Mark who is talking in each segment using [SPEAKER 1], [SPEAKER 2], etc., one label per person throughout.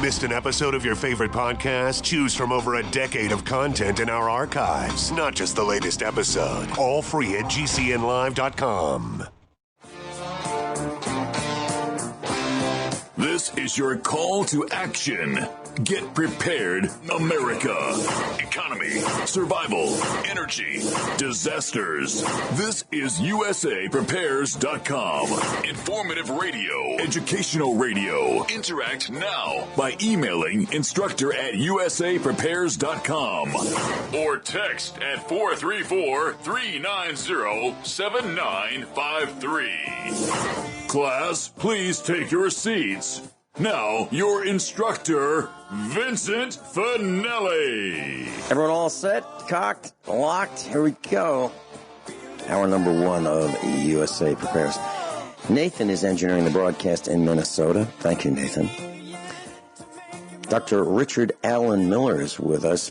[SPEAKER 1] Missed an episode of your favorite podcast? Choose from over a decade of content in our archives, not just the latest episode. All free at GCNlive.com.
[SPEAKER 2] This is your call to action. Get prepared, America. Economy, survival, energy, disasters. This is USAPrepares.com. Informative radio, educational radio. Interact now by emailing instructor@USAPrepares.com or text at 434-390-7953. Class, please take your seats. Now, your instructor, Vincent Finelli.
[SPEAKER 3] Everyone all set, cocked, locked? Here we go. Hour number one of USA Prepares. Nathan is engineering the broadcast in Minnesota. Thank you, Nathan. Dr. Richard Allen Miller is with us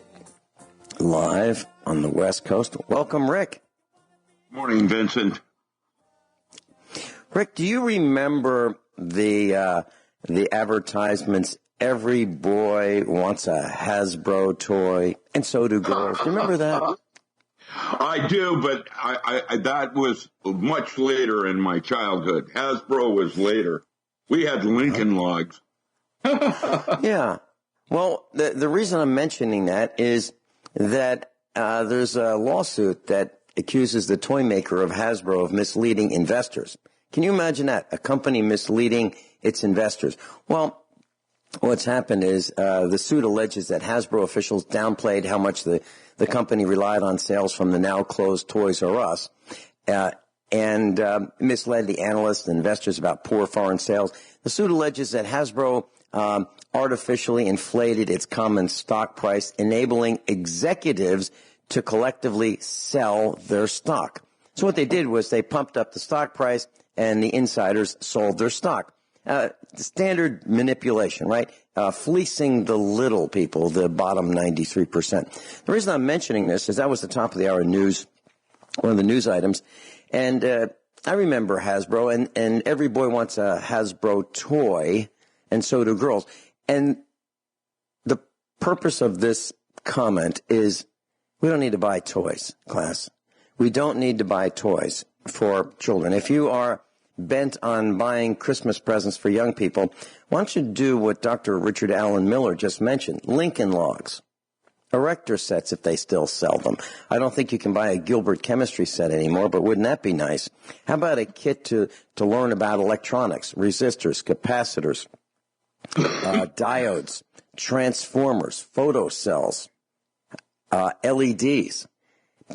[SPEAKER 3] live on the West Coast. Welcome, Rick.
[SPEAKER 4] Morning, Vincent.
[SPEAKER 3] Rick, do you remember the advertisements, every boy wants a Hasbro toy, and so do girls? Do you remember that?
[SPEAKER 4] I do, but I that was much later in my childhood. Hasbro was later. We had Lincoln Logs.
[SPEAKER 3] Yeah. Well, the reason I'm mentioning that is that there's a lawsuit that accuses the toy maker of Hasbro of misleading investors. Can you imagine that? A company misleading its investors. Well, what's happened is the suit alleges that Hasbro officials downplayed how much the company relied on sales from the now-closed Toys R Us and misled the analysts and investors about poor foreign sales. The suit alleges that Hasbro artificially inflated its common stock price, enabling executives to collectively sell their stock. So what they did was they pumped up the stock price and the insiders sold their stock. Standard manipulation, right? Fleecing the little people, the bottom 93%. The reason I'm mentioning this is that was the top of the hour news, one of the news items. And I remember Hasbro, and every boy wants a Hasbro toy, and so do girls. And the purpose of this comment is we don't need to buy toys, class. We don't need to buy toys for children. If you are bent on buying Christmas presents for young people, why don't you do what Dr. Richard Allen Miller just mentioned? Lincoln Logs, Erector sets if they still sell them. I don't think you can buy a Gilbert chemistry set anymore, but wouldn't that be nice? How about a kit to learn about electronics, resistors, capacitors, diodes, transformers, photocells, LEDs,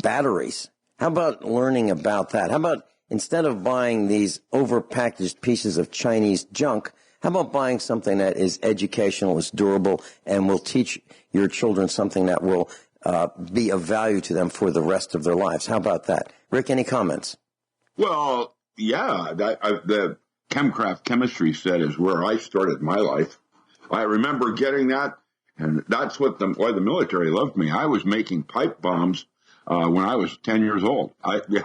[SPEAKER 3] batteries? How about learning about that? How about instead of buying these overpackaged pieces of Chinese junk, how about buying something that is educational, is durable, and will teach your children something that will be of value to them for the rest of their lives? How about that? Rick, any comments?
[SPEAKER 4] Well, yeah, the Chemcraft chemistry set is where I started my life. I remember getting that, and that's why the military loved me. I was making pipe bombs when I was 10 years old. They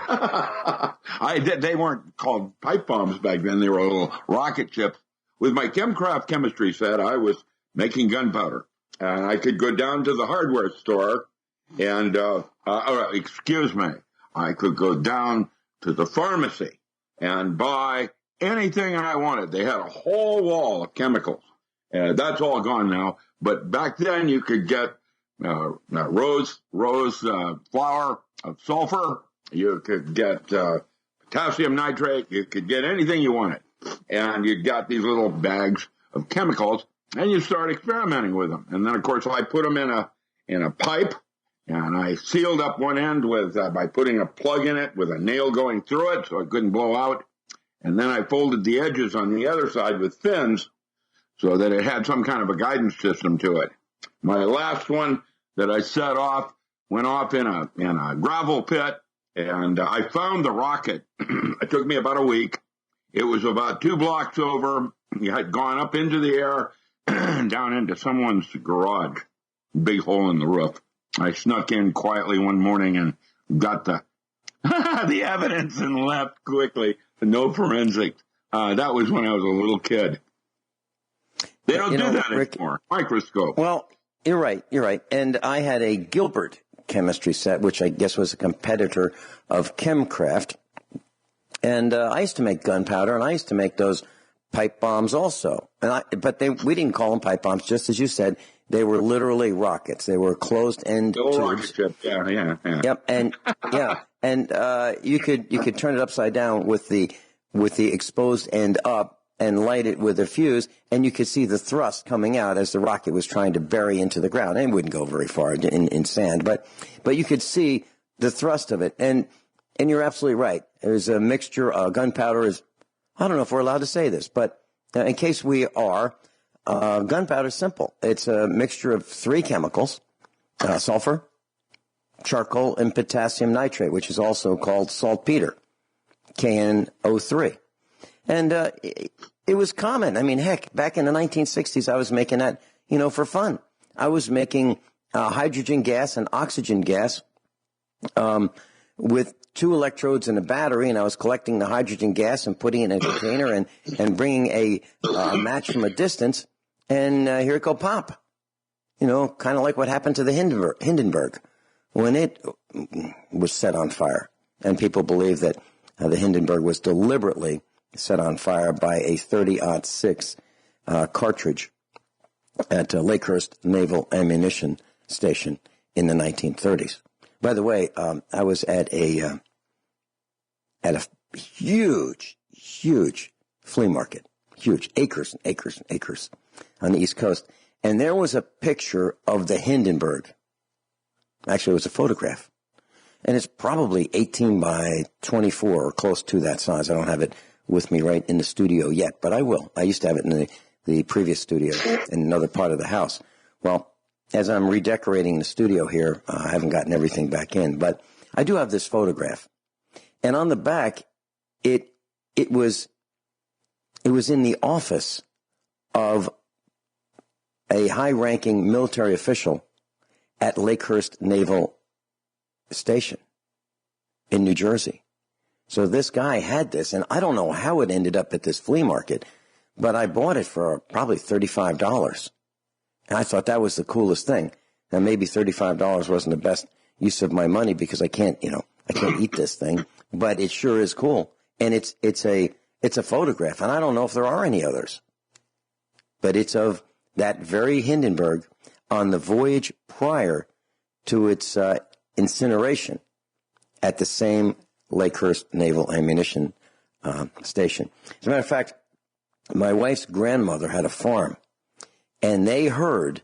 [SPEAKER 4] weren't called pipe bombs back then. They were little rocket ships. With my Chemcraft chemistry set, I was making gunpowder. And I could go down to the hardware store and, I could go down to the pharmacy and buy anything I wanted. They had a whole wall of chemicals. That's all gone now. But back then you could get rose flour of sulfur. You could get potassium nitrate. You could get anything you wanted. And you got these little bags of chemicals, and you start experimenting with them. And then, of course, I put them in a pipe, and I sealed up one end with by putting a plug in it with a nail going through it so it couldn't blow out. And then I folded the edges on the other side with fins so that it had some kind of a guidance system to it. My last one that I set off went off in a gravel pit, and I found the rocket. It took me about a week. It was about 2 blocks over. It had gone up into the air down into someone's garage, big hole in the roof. I snuck in quietly one morning and got the the evidence and left quickly. No forensics. That was when I was a little kid. They don't do that anymore. Microscope.
[SPEAKER 3] Well, you're right. And I had a Gilbert chemistry set, which I guess was a competitor of Chemcraft. And I used to make gunpowder, and I used to make those pipe bombs also. But we didn't call them pipe bombs, just as you said. They were literally rockets. They were closed-end tubes.
[SPEAKER 4] Rocket ship. Yeah.
[SPEAKER 3] Yep, and you could turn it upside down with the exposed end up and light it with a fuse, and you could see the thrust coming out as the rocket was trying to bury into the ground. And it wouldn't go very far in sand, but you could see the thrust of it. And you're absolutely right. There's a mixture. Gunpowder is, I don't know if we're allowed to say this, but in case we are, gunpowder is simple. It's a mixture of 3 chemicals, sulfur, charcoal, and potassium nitrate, which is also called saltpeter, KNO3. And it was common. I mean, heck, back in the 1960s, I was making that, for fun. I was making hydrogen gas and oxygen gas with 2 electrodes and a battery, and I was collecting the hydrogen gas and putting it in a container and bringing a match from a distance, and here it go pop. Kind of like what happened to the Hindenburg when it was set on fire. And people believe that the Hindenburg was deliberately set on fire by a 30-06 cartridge at Lakehurst Naval Ammunition Station in the 1930s. By the way, I was at a huge flea market, huge, acres and acres and acres on the East Coast, and there was a picture of the Hindenburg. Actually, it was a photograph, and it's probably 18 by 24 or close to that size. I don't have it with me right in the studio yet, but I will. I used to have it in the previous studio in another part of the house. Well, as I'm redecorating the studio here, I haven't gotten everything back in, but I do have this photograph. And on the back, it was in the office of a high-ranking military official at Lakehurst Naval Station in New Jersey. So this guy had this, and I don't know how it ended up at this flea market, but I bought it for probably $35. And I thought that was the coolest thing. Now, maybe $35 wasn't the best use of my money because I can't eat this thing, but it sure is cool. And it's a photograph, and I don't know if there are any others. But it's of that very Hindenburg on the voyage prior to its incineration at the same Lakehurst Naval Ammunition Station. As a matter of fact, my wife's grandmother had a farm, and they heard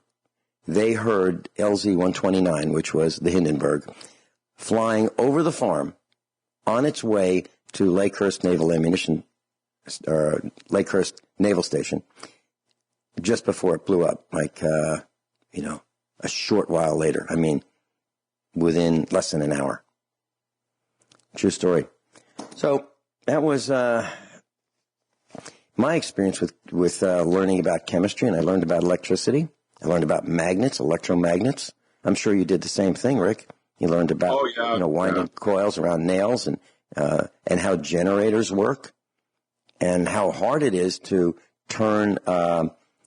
[SPEAKER 3] LZ-129, which was the Hindenburg, flying over the farm on its way to Lakehurst Naval Ammunition, or Lakehurst Naval Station, just before it blew up, a short while later. I mean, within less than an hour. True story. So that was my experience with learning about chemistry, and I learned about electricity. I learned about magnets, electromagnets. I'm sure you did the same thing, Rick. You learned about winding coils around nails and how generators work, and how hard it is to turn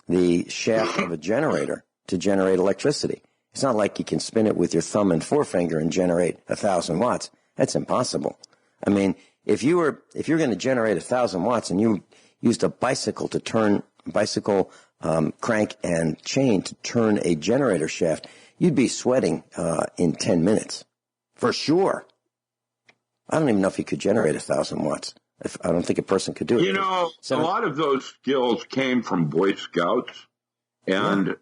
[SPEAKER 3] the shaft of a generator to generate electricity. It's not like you can spin it with your thumb and forefinger and generate 1,000 watts. That's impossible. I mean, if you're going to generate 1,000 watts and you used a bicycle crank and chain to turn a generator shaft, you'd be sweating in 10 minutes for sure. I don't even know if you could generate 1,000 watts. I don't think a person could do it.
[SPEAKER 4] A lot of those skills came from Boy Scouts, and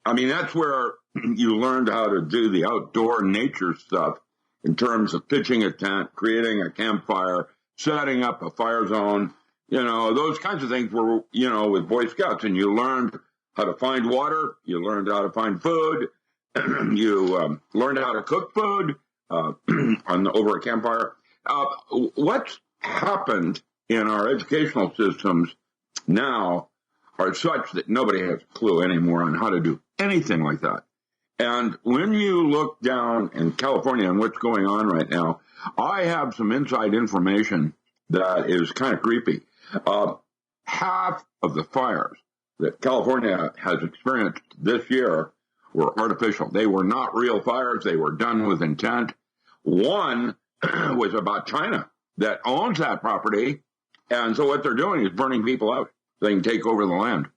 [SPEAKER 4] that's where you learned how to do the outdoor nature stuff in terms of pitching a tent, creating a campfire, setting up a fire zone. Those kinds of things were, with Boy Scouts, and you learned how to find water, you learned how to find food, you learned how to cook food over a campfire. What's happened in our educational systems now are such that nobody has a clue anymore on how to do anything like that. And when you look down in California and what's going on right now, I have some inside information that is kind of creepy. Half of the fires that California has experienced this year were artificial. They were not real fires. They were done with intent. One was about China that owns that property. And so what they're doing is burning people out so they can take over the land.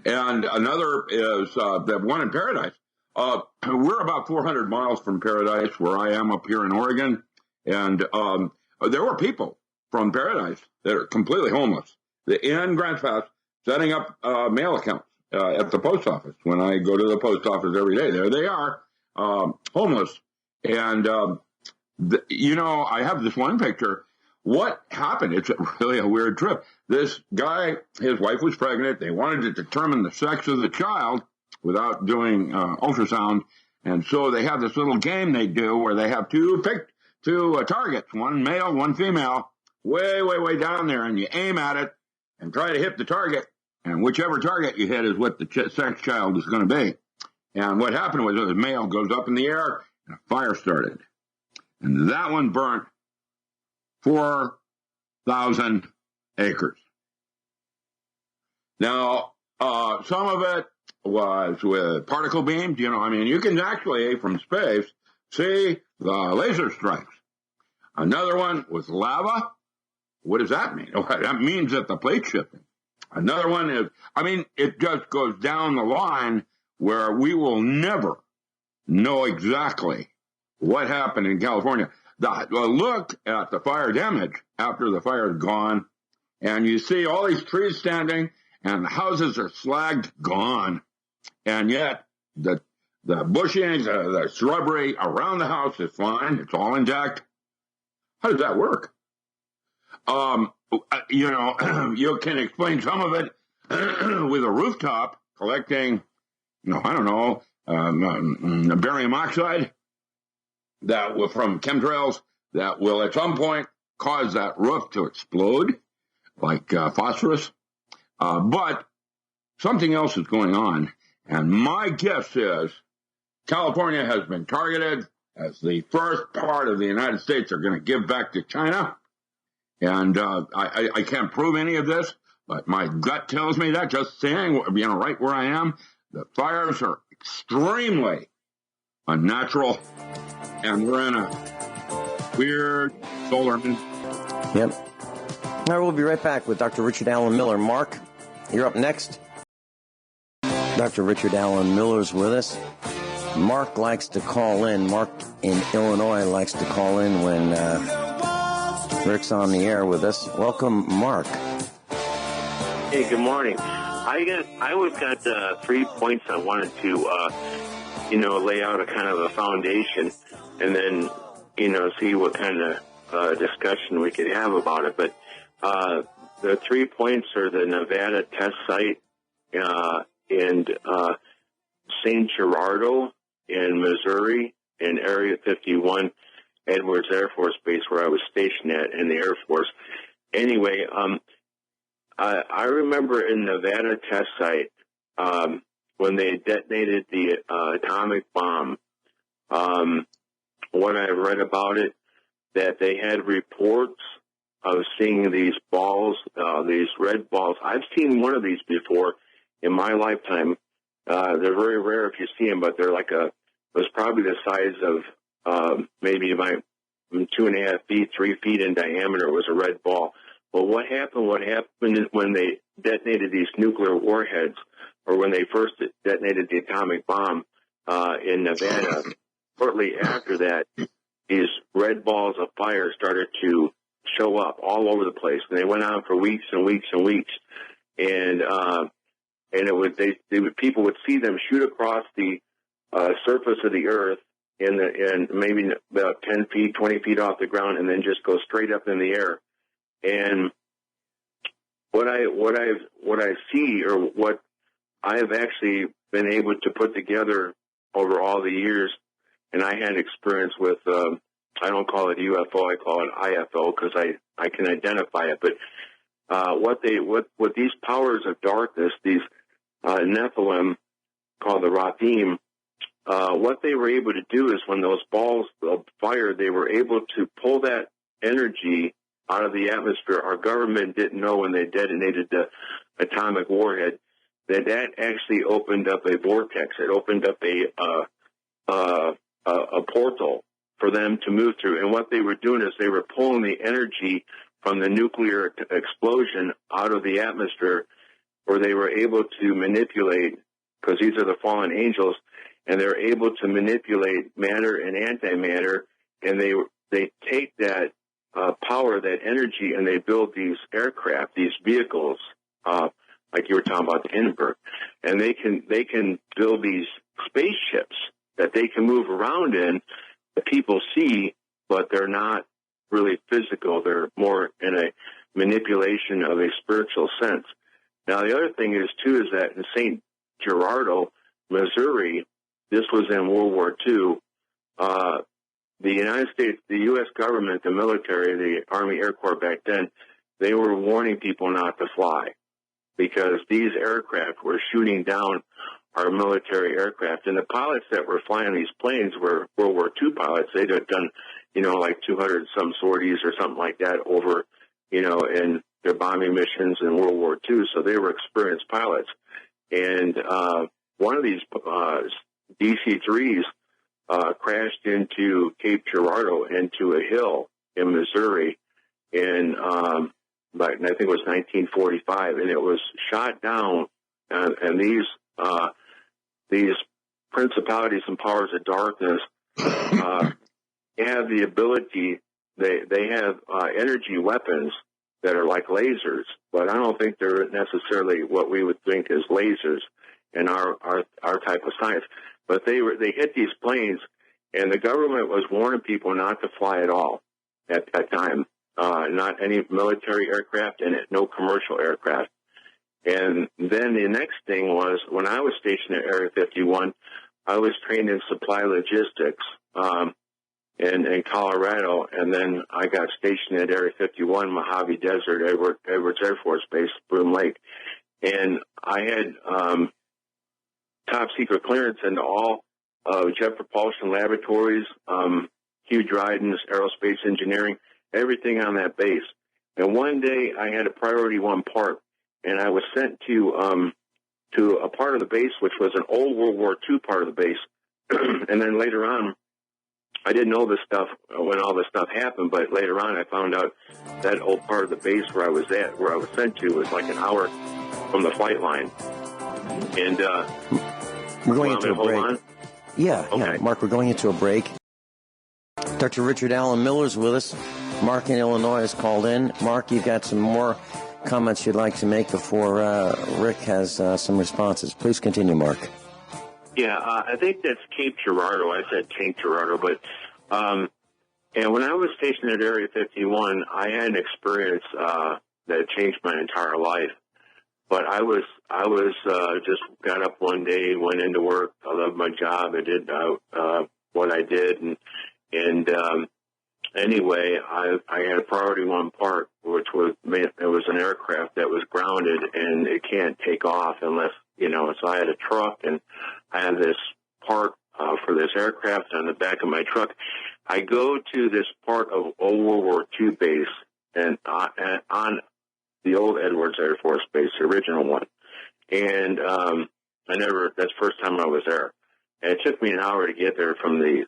[SPEAKER 4] And another is the one in Paradise. We're about 400 miles from Paradise, where I am up here in Oregon. And there were people from Paradise that are completely homeless in Grants Pass setting up mail accounts at the post office. When I go to the post office every day, there they are, homeless. And, I have this one picture. What happened? It's really a weird trip. This guy, his wife was pregnant. They wanted to determine the sex of the child without doing ultrasound. And so they have this little game they do where they have two targets, one male, one female, way, way, way down there. And you aim at it and try to hit the target. And whichever target you hit is what the sex child is going to be. And what happened was the male goes up in the air and a fire started. And that one burnt 4,000 acres. Now, some of it was with particle beams. You can actually, from space, see the laser strikes. Another one was lava. What does that mean? That means that the plate's shifting. Another one is, it just goes down the line where we will never know exactly what happened in California. Look at the fire damage after the fire is gone, and you see all these trees standing, and the houses are slagged, gone. And yet, the bushings, the shrubbery around the house is fine. It's all intact. How does that work? You can explain some of it with a rooftop collecting, barium oxide that will, from chemtrails that will at some point cause that roof to explode like phosphorus. But something else is going on. And my guess is California has been targeted as the first part of the United States are going to give back to China. And I can't prove any of this, but my gut tells me that, just saying, right where I am, the fires are extremely unnatural, and we're in a weird solar.
[SPEAKER 3] Yep. All right, we'll be right back with Dr. Richard Allen Miller. Mark, you're up next. Dr. Richard Allen Miller's with us. Mark likes to call in. Mark in Illinois likes to call in when Rick's on the air with us. Welcome, Mark.
[SPEAKER 5] Hey, good morning. I got 3 points I wanted to, lay out a kind of a foundation, and then, see what kind of discussion we could have about it. But the 3 points are the Nevada test site and St. Gerardo in Missouri and Area 51, Edwards Air Force Base, where I was stationed at in the Air Force. Anyway, I remember in Nevada test site when they detonated the atomic bomb, what I read about it, that they had reports of seeing these balls, these red balls. I've seen one of these before in my lifetime. They're very rare if you see them, but they're it was probably the size of maybe my 2.5 feet, 3 feet in diameter. It was a red ball. Well, what happened is when they detonated these nuclear warheads, or when they first detonated the atomic bomb in Nevada, shortly after that, these red balls of fire started to show up all over the place, and they went on for weeks and weeks and weeks. And it would people would see them shoot across the surface of the earth, and maybe about 10 feet, 20 feet off the ground, and then just go straight up in the air. And what I see, or what I have actually been able to put together over all the years, and I had experience with, I don't call it UFO, I call it IFO, because I can identify it. But what these powers of darkness, these Nephilim, called the Raphim, what they were able to do is when those balls of fire, they were able to pull that energy out of the atmosphere. Our government didn't know when they detonated the atomic warhead that actually opened up a vortex. It opened up a portal for them to move through. And what they were doing is they were pulling the energy from the nuclear explosion out of the atmosphere, where they were able to manipulate, because these are the fallen angels, and they're able to manipulate matter and antimatter, and they take that power, that energy, and they build these aircraft, these vehicles, like you were talking about the Hindenburg, and they can build these spaceships that they can move around in that people see, but they're not really physical. They're more in a manipulation of a spiritual sense. Now, the other thing is, too, is that in St. Gerardo, Missouri, this was in World War II, the United States, the U.S. government, the military, the Army Air Corps back then, they were warning people not to fly because these aircraft were shooting down our military aircraft. And the pilots that were flying these planes were World War II pilots. They'd have done, like 200 some sorties or something like that over, in their bombing missions in World War II. So they were experienced pilots. And one of these DC-3s crashed into Cape Girardeau, into a hill in Missouri, I think it was 1945, and it was shot down. And these principalities and powers of darkness have the ability. They have energy weapons that are like lasers, but I don't think they're necessarily what we would think is lasers in our type of science. But they hit these planes, and the government was warning people not to fly at all at that time. Not any military aircraft and no commercial aircraft. And then the next thing was, when I was stationed at Area 51, I was trained in supply logistics in Colorado, and then I got stationed at Area 51, Mojave Desert, Edwards Air Force Base, Broom Lake. And I had top secret clearance into all jet propulsion laboratories, Hugh Dryden's aerospace engineering, everything on that base. And one day I had a priority 1 part, and I was sent to a part of the base which was an old World War II part of the base. And then later on, I didn't know this stuff when all this stuff happened, but later on I found out that old part of the base where I was sent to, was like an hour from the flight line. And
[SPEAKER 3] we're going into a break.
[SPEAKER 5] On?
[SPEAKER 3] Yeah, Mark, we're going into a break. Dr. Richard Allen Miller's with us. Mark in Illinois has called in. Mark, you've got some more comments you'd like to make before Rick has some responses. Please continue, Mark.
[SPEAKER 5] Yeah, I think that's Cape Girardeau. I said Cape Girardeau, but and when I was stationed at Area 51, I had an experience that changed my entire life. But I was just got up one day, went into work. I loved my job. I did what I did, and anyway, I had a priority 1 part, which was an aircraft that was grounded and it can't take off unless, so I had a truck and I had this part for this aircraft on the back of my truck. I go to this part of old World War II base and on the old Edwards Air Force Base, the original one. And that's the first time I was there. And it took me an hour to get there from the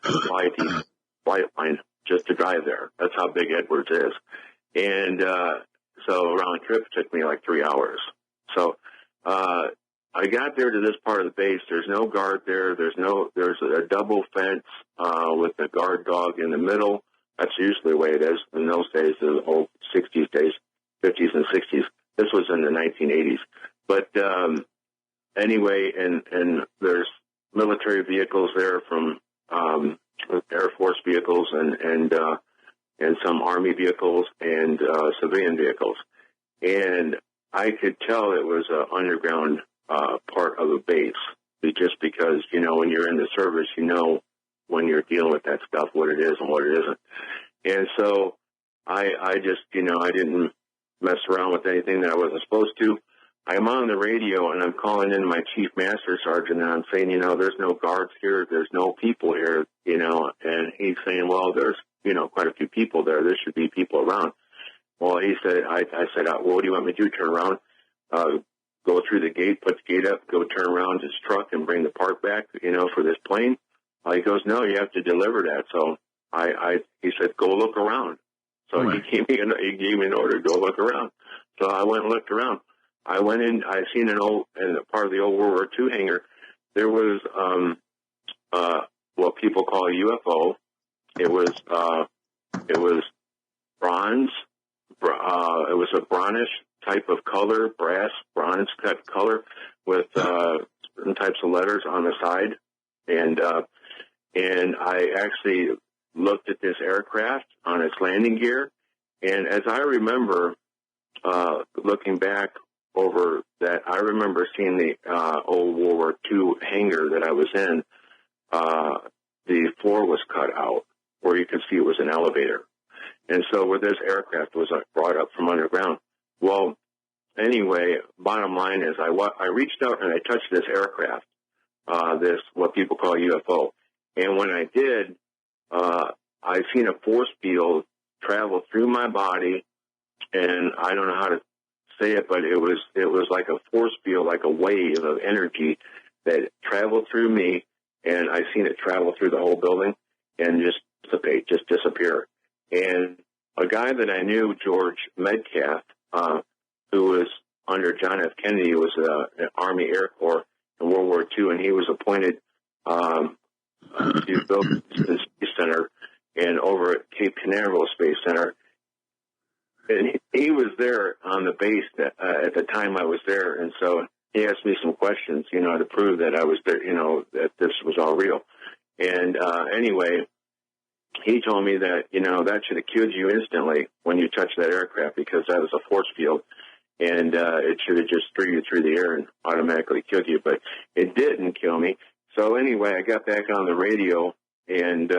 [SPEAKER 5] flight line just to drive there. That's how big Edwards is. And so round trip took me like 3 hours. So I got there to this part of the base. There's no guard there. There's a double fence with a guard dog in the middle. That's usually the way it is in those days, the old 60s days, 50s and 60s. This was in the 1980s. But anyway, and there's military vehicles there from Air Force vehicles and some Army vehicles and civilian vehicles. And I could tell it was an underground part of a base, just because, when you're in the service, when you're dealing with that stuff, what it is and what it isn't. And so I just, I didn't mess around with anything that I wasn't supposed to. I'm on the radio and I'm calling in my chief master sergeant and I'm saying, there's no guards here. There's no people here, and he's saying, well, there's, quite a few people there. There should be people around. Well, he said, I said, well, what do you want me to do? Turn around, go through the gate, put the gate up, go turn around his truck and bring the part back, for this plane? He goes, no, you have to deliver that. So he said, go look around. So he gave me an order to go look around. So I went and looked around. I went in, I seen in a part of the old World War II hangar, there was what people call a UFO. It was bronze. It was a bronze type of color, bronze cut color with certain types of letters on the side. And I actually looked at this aircraft on its landing gear. And as I remember, looking back over that, I remember seeing the old World War II hangar that I was in. The floor was cut out where you could see it was an elevator. And so where this aircraft was brought up from underground. Well, anyway, bottom line is I reached out and I touched this aircraft, this what people call UFO. And when I did, I seen a force field travel through my body, and I don't know how to say it, but it was like a force field, like a wave of energy that traveled through me, and I seen it travel through the whole building and just disappear. And a guy that I knew, George Metcalf, who was under John F. Kennedy, was an Army Air Corps in World War II, and he was appointed to build the Space Center and over at Cape Canaveral Space Center. And he was there on the base at the time I was there, and so he asked me some questions, to prove that I was there, that this was all real. And anyway, he told me that, that should have killed you instantly when you touched that aircraft, because that was a force field, and it should have just threw you through the air and automatically killed you. But it didn't kill me. So anyway, I got back on the radio, and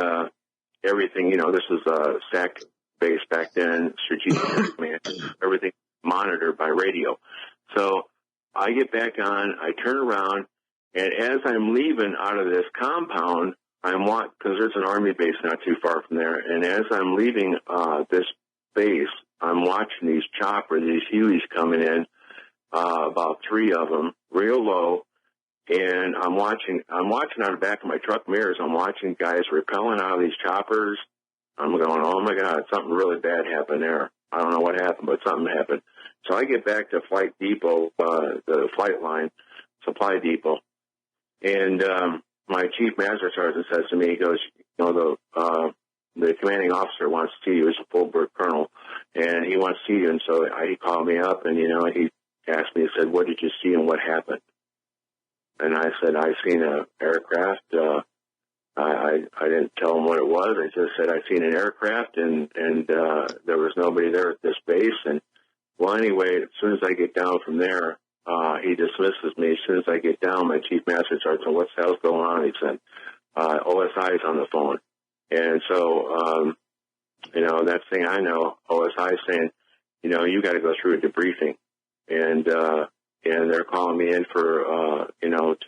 [SPEAKER 5] everything, this was SAC base back then, strategic command, everything monitored by radio. So I get back on, I turn around, and as I'm leaving out of this compound, because there's an Army base not too far from there, and as I'm leaving this base, I'm watching these choppers, these Shealys coming in, about 3 of them, real low, and I'm watching out the back of my truck mirrors. I'm watching guys rappelling out of these choppers. I'm going, oh my God, something really bad happened there. I don't know what happened, but something happened. So I get back to Flight Depot, the flight line, supply depot, and my chief master sergeant says to me, he goes, the commanding officer wants to see you. He's a full-bird colonel, and he wants to see you. And so he called me up, and, he asked me, he said, what did you see and what happened? And I said, I seen an aircraft. I didn't tell him what it was. I just said I seen an aircraft, and there was nobody there at this base. And well, anyway, as soon as I get down from there, he dismisses me. As soon as I get down, my chief master sergeant said, "What's the hell's going on?" He said, "OSI is on the phone." And so, next thing I know, OSI is saying, you got to go through a debriefing, and they're calling me in for,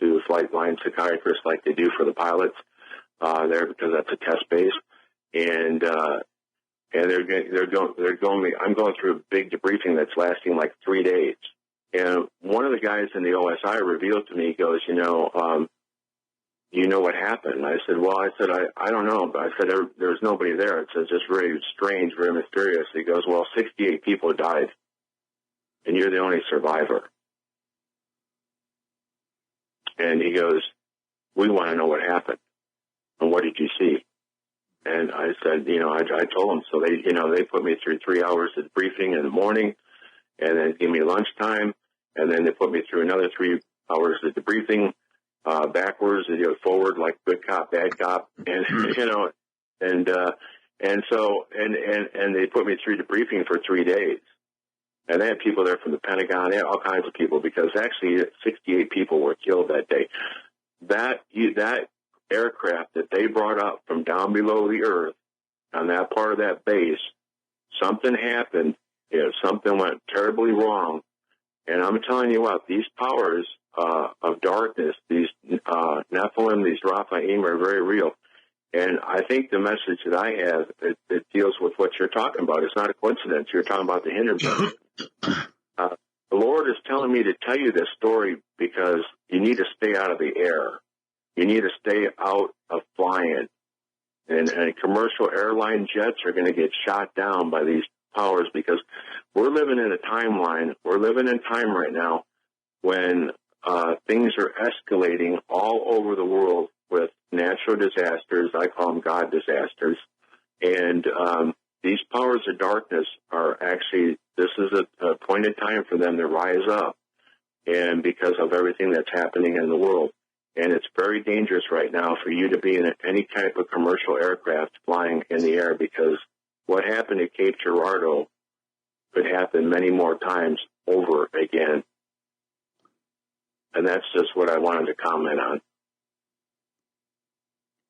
[SPEAKER 5] to flight line psychiatrists like they do for the pilots there, because that's a test base, and I'm going through a big debriefing that's lasting like 3 days. And one of the guys in the OSI revealed to me, he goes, you know what happened? And I said, I don't know. But I said, there's nobody there. It says, just very strange, very mysterious. He goes, 68 people died, and you're the only survivor. And he goes, we want to know what happened. And what did you see? And I said, I told them. So they put me through 3 hours of briefing in the morning, and then give me lunchtime, and then they put me through another 3 hours of debriefing, backwards, forward, like good cop, bad cop, and and they put me through debriefing for 3 days. And they had people there from the Pentagon, they had all kinds of people, because actually 68 people were killed that day. That aircraft that they brought up from down below the earth on that part of that base, something happened. Something went terribly wrong. And I'm telling you what, these powers of darkness, these Nephilim, these Raphaim are very real. And I think the message that I have, it deals with what you're talking about. It's not a coincidence. You're talking about the Hindenburg. the Lord is telling me to tell you this story because you need to stay out of the air. You need to stay out of flying. And commercial airline jets are going to get shot down by these powers because we're living in a timeline. We're living in time right now when things are escalating all over the world with natural disasters. I call them God disasters. And these powers of darkness are actually, this is a point in time for them to rise up, and because of everything that's happening in the world. And it's very dangerous right now for you to be in any type of commercial aircraft flying in the air, because what happened at Cape Girardeau could happen many more times over again. And that's just what I wanted to comment on.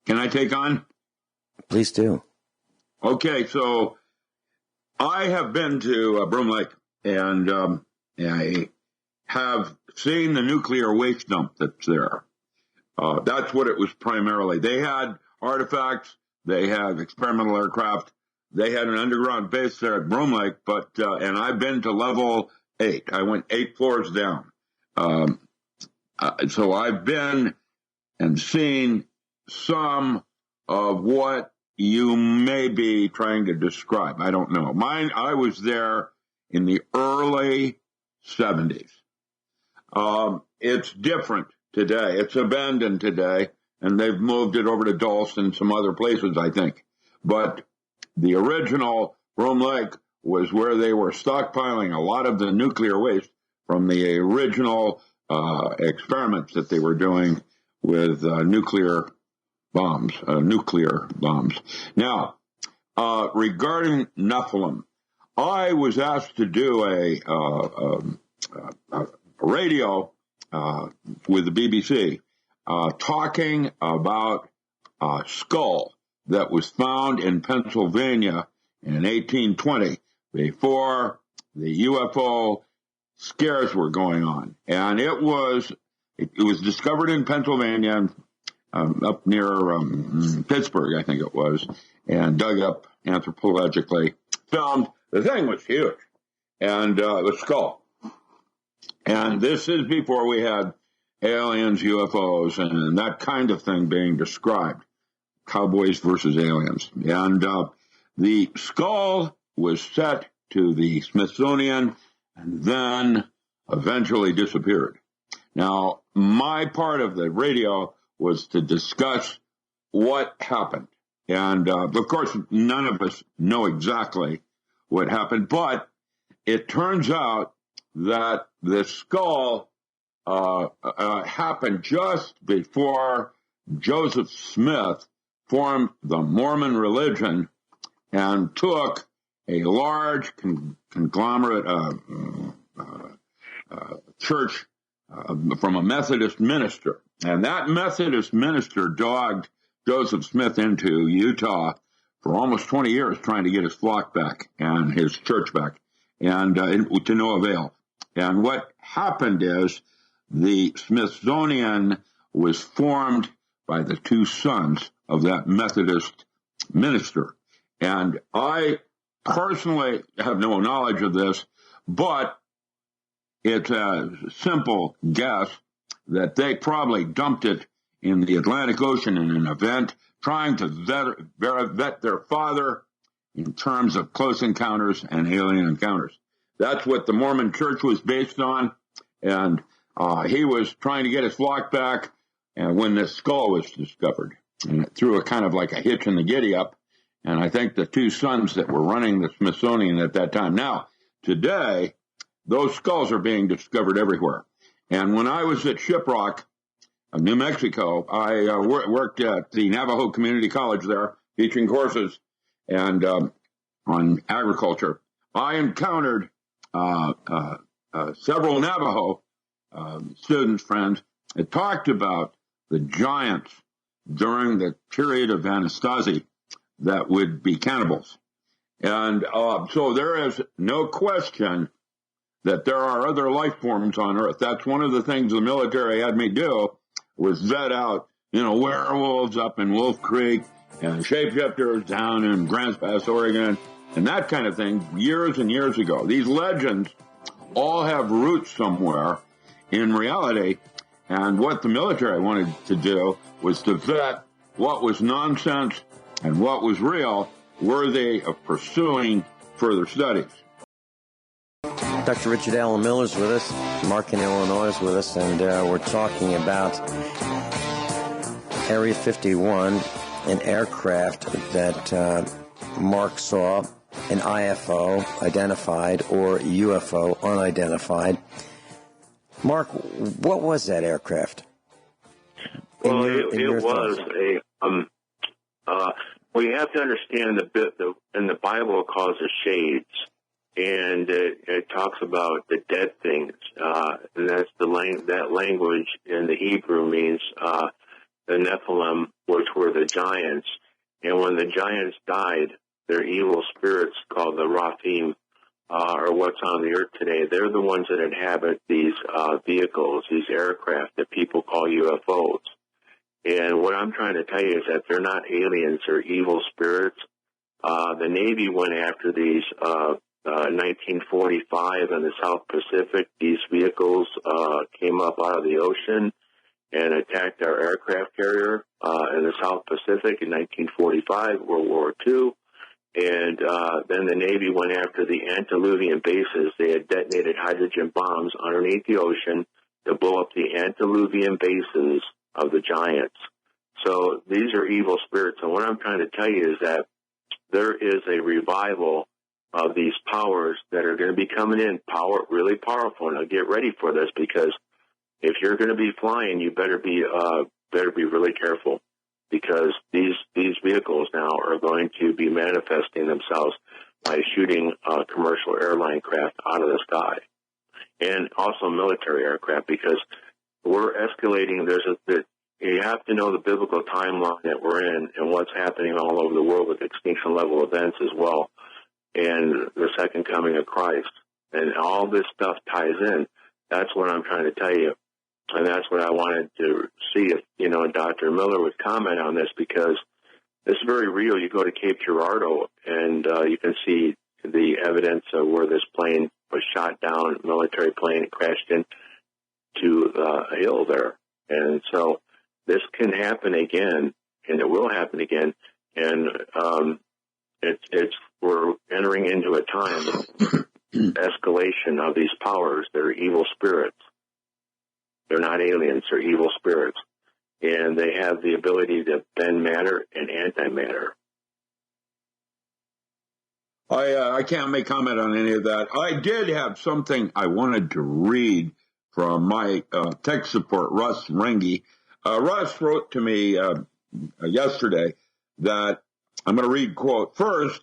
[SPEAKER 4] Can I take on?
[SPEAKER 3] Please do.
[SPEAKER 4] Okay, so I have been to Broom Lake, and I have seen the nuclear waste dump that's there. That's what it was primarily. They had artifacts, they had experimental aircraft, they had an underground base there at Broom Lake, but and I've been to level 8. I went 8 floors down. So I've been and seen some of what you may be trying to describe. I don't know. I was there in the early 70s. It's different today. It's abandoned today, and they've moved it over to Dulce and some other places, I think. But the original Broom Lake was where they were stockpiling a lot of the nuclear waste from the original experiments that they were doing with nuclear bombs. Now, regarding Nephilim, I was asked to do a radio with the BBC talking about a skull that was found in Pennsylvania in 1820 before the UFO scares were going on. And it was discovered in Pennsylvania, up near Pittsburgh, I think it was, and dug up anthropologically. Found the thing was huge, and the skull. And this is before we had aliens, UFOs, and that kind of thing being described. Cowboys versus aliens. And the skull was set to the Smithsonian and then eventually disappeared. Now, my part of the radio was to discuss what happened. And, of course, none of us know exactly what happened, but it turns out that the skull happened just before Joseph Smith formed the Mormon religion and took a large conglomerate church from a Methodist minister. And that Methodist minister dogged Joseph Smith into Utah for almost 20 years trying to get his flock back and his church back, and to no avail. And what happened is the Smithsonian was formed by the 2 sons of that Methodist minister. And I personally have no knowledge of this, but it's a simple guess that they probably dumped it in the Atlantic Ocean in an event trying to vet their father in terms of close encounters and alien encounters. That's what the Mormon church was based on, and he was trying to get his flock back, and when this skull was discovered, and it threw a kind of like a hitch in the giddy-up, and I think the 2 sons that were running the Smithsonian at that time. Now, today, those skulls are being discovered everywhere. And when I was at Shiprock, New Mexico, I worked at the Navajo Community College there, teaching courses and on agriculture. I encountered several Navajo students, friends, that talked about the giants during the period of Anasazi that would be cannibals. And so there is no question that there are other life forms on Earth. That's one of the things the military had me do, was vet out, werewolves up in Wolf Creek and shapeshifters down in Grants Pass, Oregon, and that kind of thing years and years ago. These legends all have roots somewhere in reality. And what the military wanted to do was to vet what was nonsense and what was real, worthy of pursuing further studies.
[SPEAKER 3] Dr. Richard Allen Miller is with us. Mark in Illinois is with us, and we're talking about Area 51, an aircraft that Mark saw, an IFO identified or UFO unidentified. Mark, what was that aircraft?
[SPEAKER 5] Well, it was a. Well, you have to understand in the Bible it calls it shades, and it talks about the dead things, and that's that language in the Hebrew means the Nephilim, which were the giants, and when the giants died, their evil spirits called the Raphim, or what's on the earth today. They're the ones that inhabit these vehicles, these aircraft that people call UFOs. And what I'm trying to tell you is that they're not aliens, they're evil spirits. The Navy went after these 1945 in the South Pacific. These vehicles came up out of the ocean and attacked our aircraft carrier in the South Pacific in 1945, World War II. And then the Navy went after the antediluvian bases. They had detonated hydrogen bombs underneath the ocean to blow up the antediluvian bases of the giants. So these are evil spirits. And what I'm trying to tell you is that there is a revival of these powers that are going to be coming in, really powerful. Now get ready for this, because if you're going to be flying, you better be really careful, because these vehicles now are going to be manifesting themselves by shooting commercial airline craft out of the sky, and also military aircraft, because we're escalating. You have to know the biblical timeline that we're in and what's happening all over the world with extinction level events as well, and the second coming of Christ, and all this stuff ties in. That's what I'm trying to tell you, and that's what I wanted to see if Dr. Miller would comment on this, because this is very real. You go to Cape Girardeau and you can see the evidence of where this plane was shot down, military plane, it crashed into a hill there. And so this can happen again, and it will happen again. And we're entering into a time of escalation of these powers. They're evil spirits. They're not aliens. They're evil spirits. And they have the ability to bend matter and antimatter.
[SPEAKER 4] I can't make comment on any of that. I did have something I wanted to read from my tech support, Russ Rengie. Russ wrote to me yesterday that I'm going to read, quote, "First,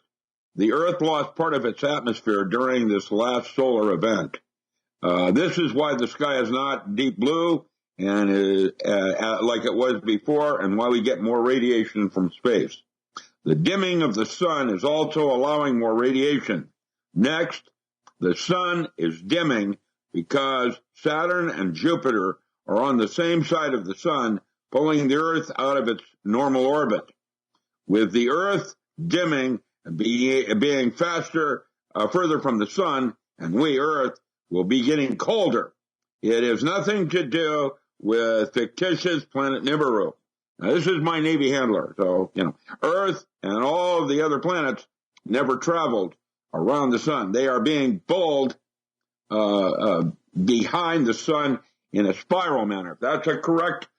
[SPEAKER 4] the Earth lost part of its atmosphere during this last solar event. This is why the sky is not deep blue and like it was before, and why we get more radiation from space. The dimming of the sun is also allowing more radiation. Next, the sun is dimming because Saturn and Jupiter are on the same side of the sun, pulling the Earth out of its normal orbit. With the Earth dimming and being faster, further from the sun, and we, Earth, will be getting colder. It has nothing to do with fictitious planet Nibiru." Now, this is my Navy handler. So, Earth and all of the other planets never traveled around the sun. They are being pulled behind the sun in a spiral manner. That's a correct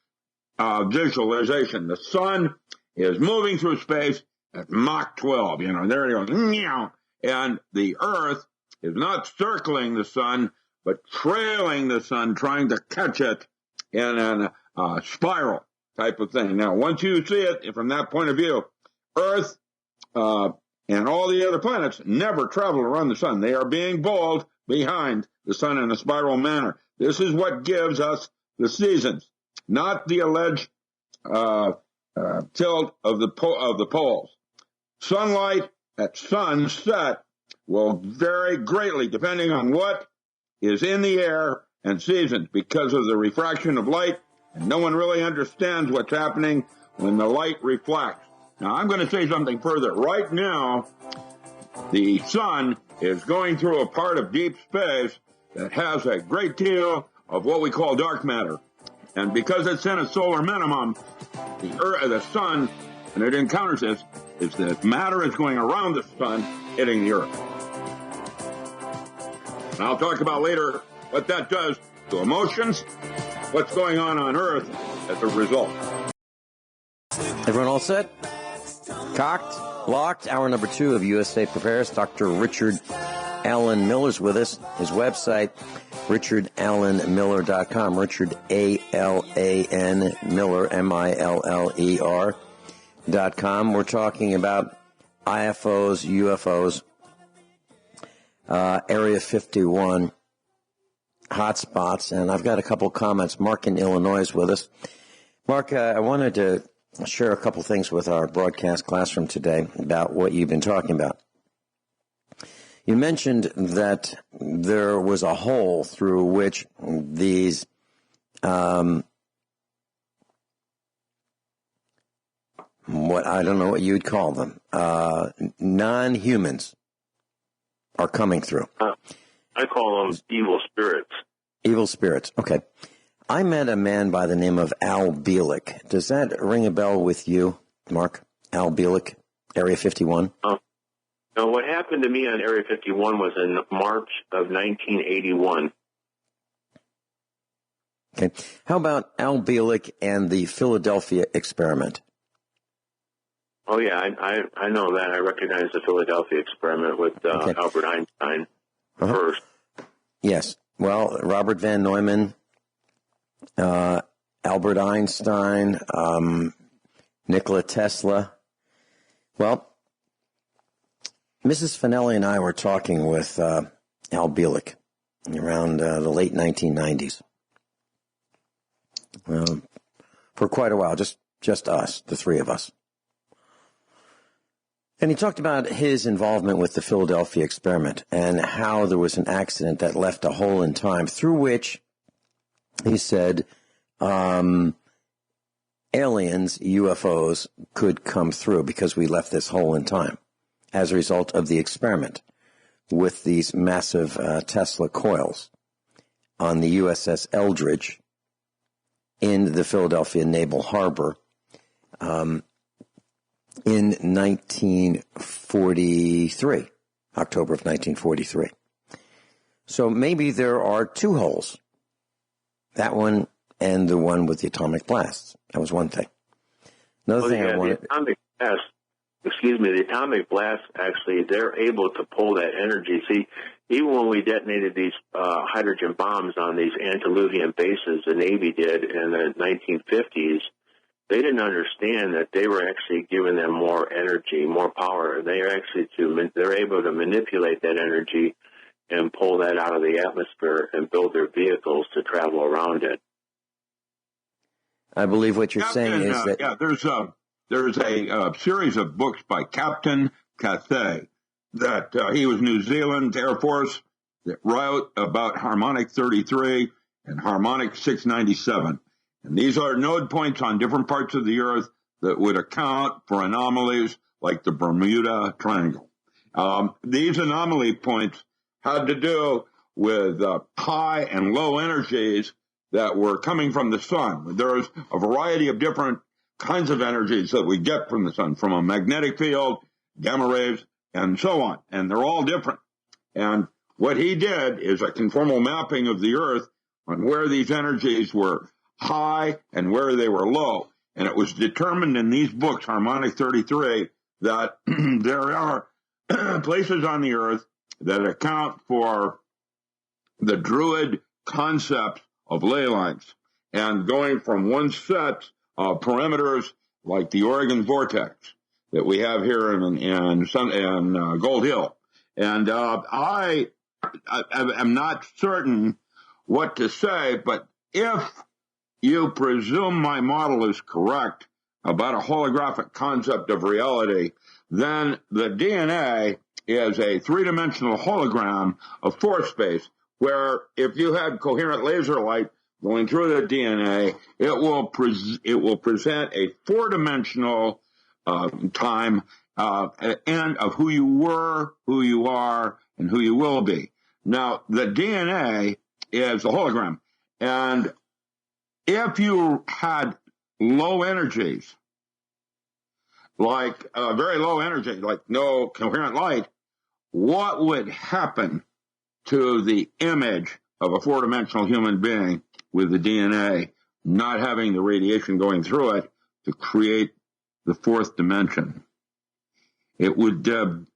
[SPEAKER 4] visualization. The sun is moving through space at Mach 12. There it goes. Meow. And the Earth is not circling the sun, but trailing the sun, trying to catch it in a spiral type of thing. Now, once you see it from that point of view, Earth and all the other planets never travel around the sun. They are being pulled behind the sun in a spiral manner. This is what gives us the seasons, not the alleged tilt of the poles. Sunlight at sunset will vary greatly depending on what is in the air and seasons because of the refraction of light, and no one really understands what's happening when the light reflects. Now, I'm going to say something further. Right now, the sun is going through a part of deep space that has a great deal of what we call dark matter. And because it's in a solar minimum, the sun, and it encounters this, is that matter is going around the sun, hitting the Earth. And I'll talk about later what that does to emotions, what's going on Earth as a result.
[SPEAKER 3] Everyone all set? Cocked? Locked? Hour number 2 of USA Prepares. Dr. Richard Alan Miller's with us. His website, richardallenmiller.com. Richard, A-L-A-N, Miller, M-I-L-L-E-R.com. We're talking about IFOs, UFOs, Area 51, hotspots, and I've got a couple of comments. Mark in Illinois is with us. Mark, I wanted to share a couple things with our broadcast classroom today about what you've been talking about. You mentioned that there was a hole through which these what I don't know what you'd call them, non-humans are coming through.
[SPEAKER 5] I call them evil spirits.
[SPEAKER 3] Evil spirits. Okay. I met a man by the name of Al Bielek. Does that ring a bell with you, Mark? Al Bielek, Area 51?
[SPEAKER 5] Now, what happened to me on Area 51 was in March of 1981.
[SPEAKER 3] Okay. How about Al Bielek and the Philadelphia experiment?
[SPEAKER 5] Oh, yeah, I know that. I recognize the Philadelphia experiment with Albert Einstein first.
[SPEAKER 3] Yes. Well, Robert Van Neumann, Albert Einstein, Nikola Tesla. Well, Mrs. Finelli and I were talking with Al Bielek around the late 1990s. For quite a while, just us, the three of us. And he talked about his involvement with the Philadelphia experiment and how there was an accident that left a hole in time through which, he said, aliens, UFOs, could come through because we left this hole in time as a result of the experiment with these massive Tesla coils on the USS Eldridge in the Philadelphia Naval Harbor in 1943, October of 1943. So maybe there are two holes, that one and the one with the atomic blasts. That was one thing. Another thing I wanted...
[SPEAKER 5] The atomic blasts, actually, they're able to pull that energy. See, even when we detonated these hydrogen bombs on these antediluvian bases, the Navy did in the 1950s, they didn't understand that they were actually giving them more energy, more power. They're able to manipulate that energy and pull that out of the atmosphere and build their vehicles to travel around it.
[SPEAKER 3] I believe what you're saying is that...
[SPEAKER 4] there's a series of books by Captain Cathay that he was New Zealand Air Force that wrote about harmonic 33 and harmonic 697. And these are node points on different parts of the Earth that would account for anomalies like the Bermuda Triangle. These anomaly points had to do with high and low energies that were coming from the sun. There's a variety of different kinds of energies that we get from the sun, from a magnetic field, gamma rays, and so on. And they're all different. And what he did is a conformal mapping of the Earth on where these energies were high and where they were low. And it was determined in these books, Harmonic 33, that there are places on the Earth that account for the Druid concept of ley lines. And going from one set of parameters like the Oregon vortex that we have here in Gold Hill. And I am not certain what to say, but if you presume my model is correct about a holographic concept of reality, then the DNA is a three-dimensional hologram of force space, where if you had coherent laser light going through the DNA, it will present a four-dimensional time end of who you were, who you are, and who you will be. Now, the DNA is a hologram. And if you had low energies, like very low energy, like no coherent light, what would happen to the image of a four-dimensional human being with the DNA not having the radiation going through it to create the fourth dimension? It would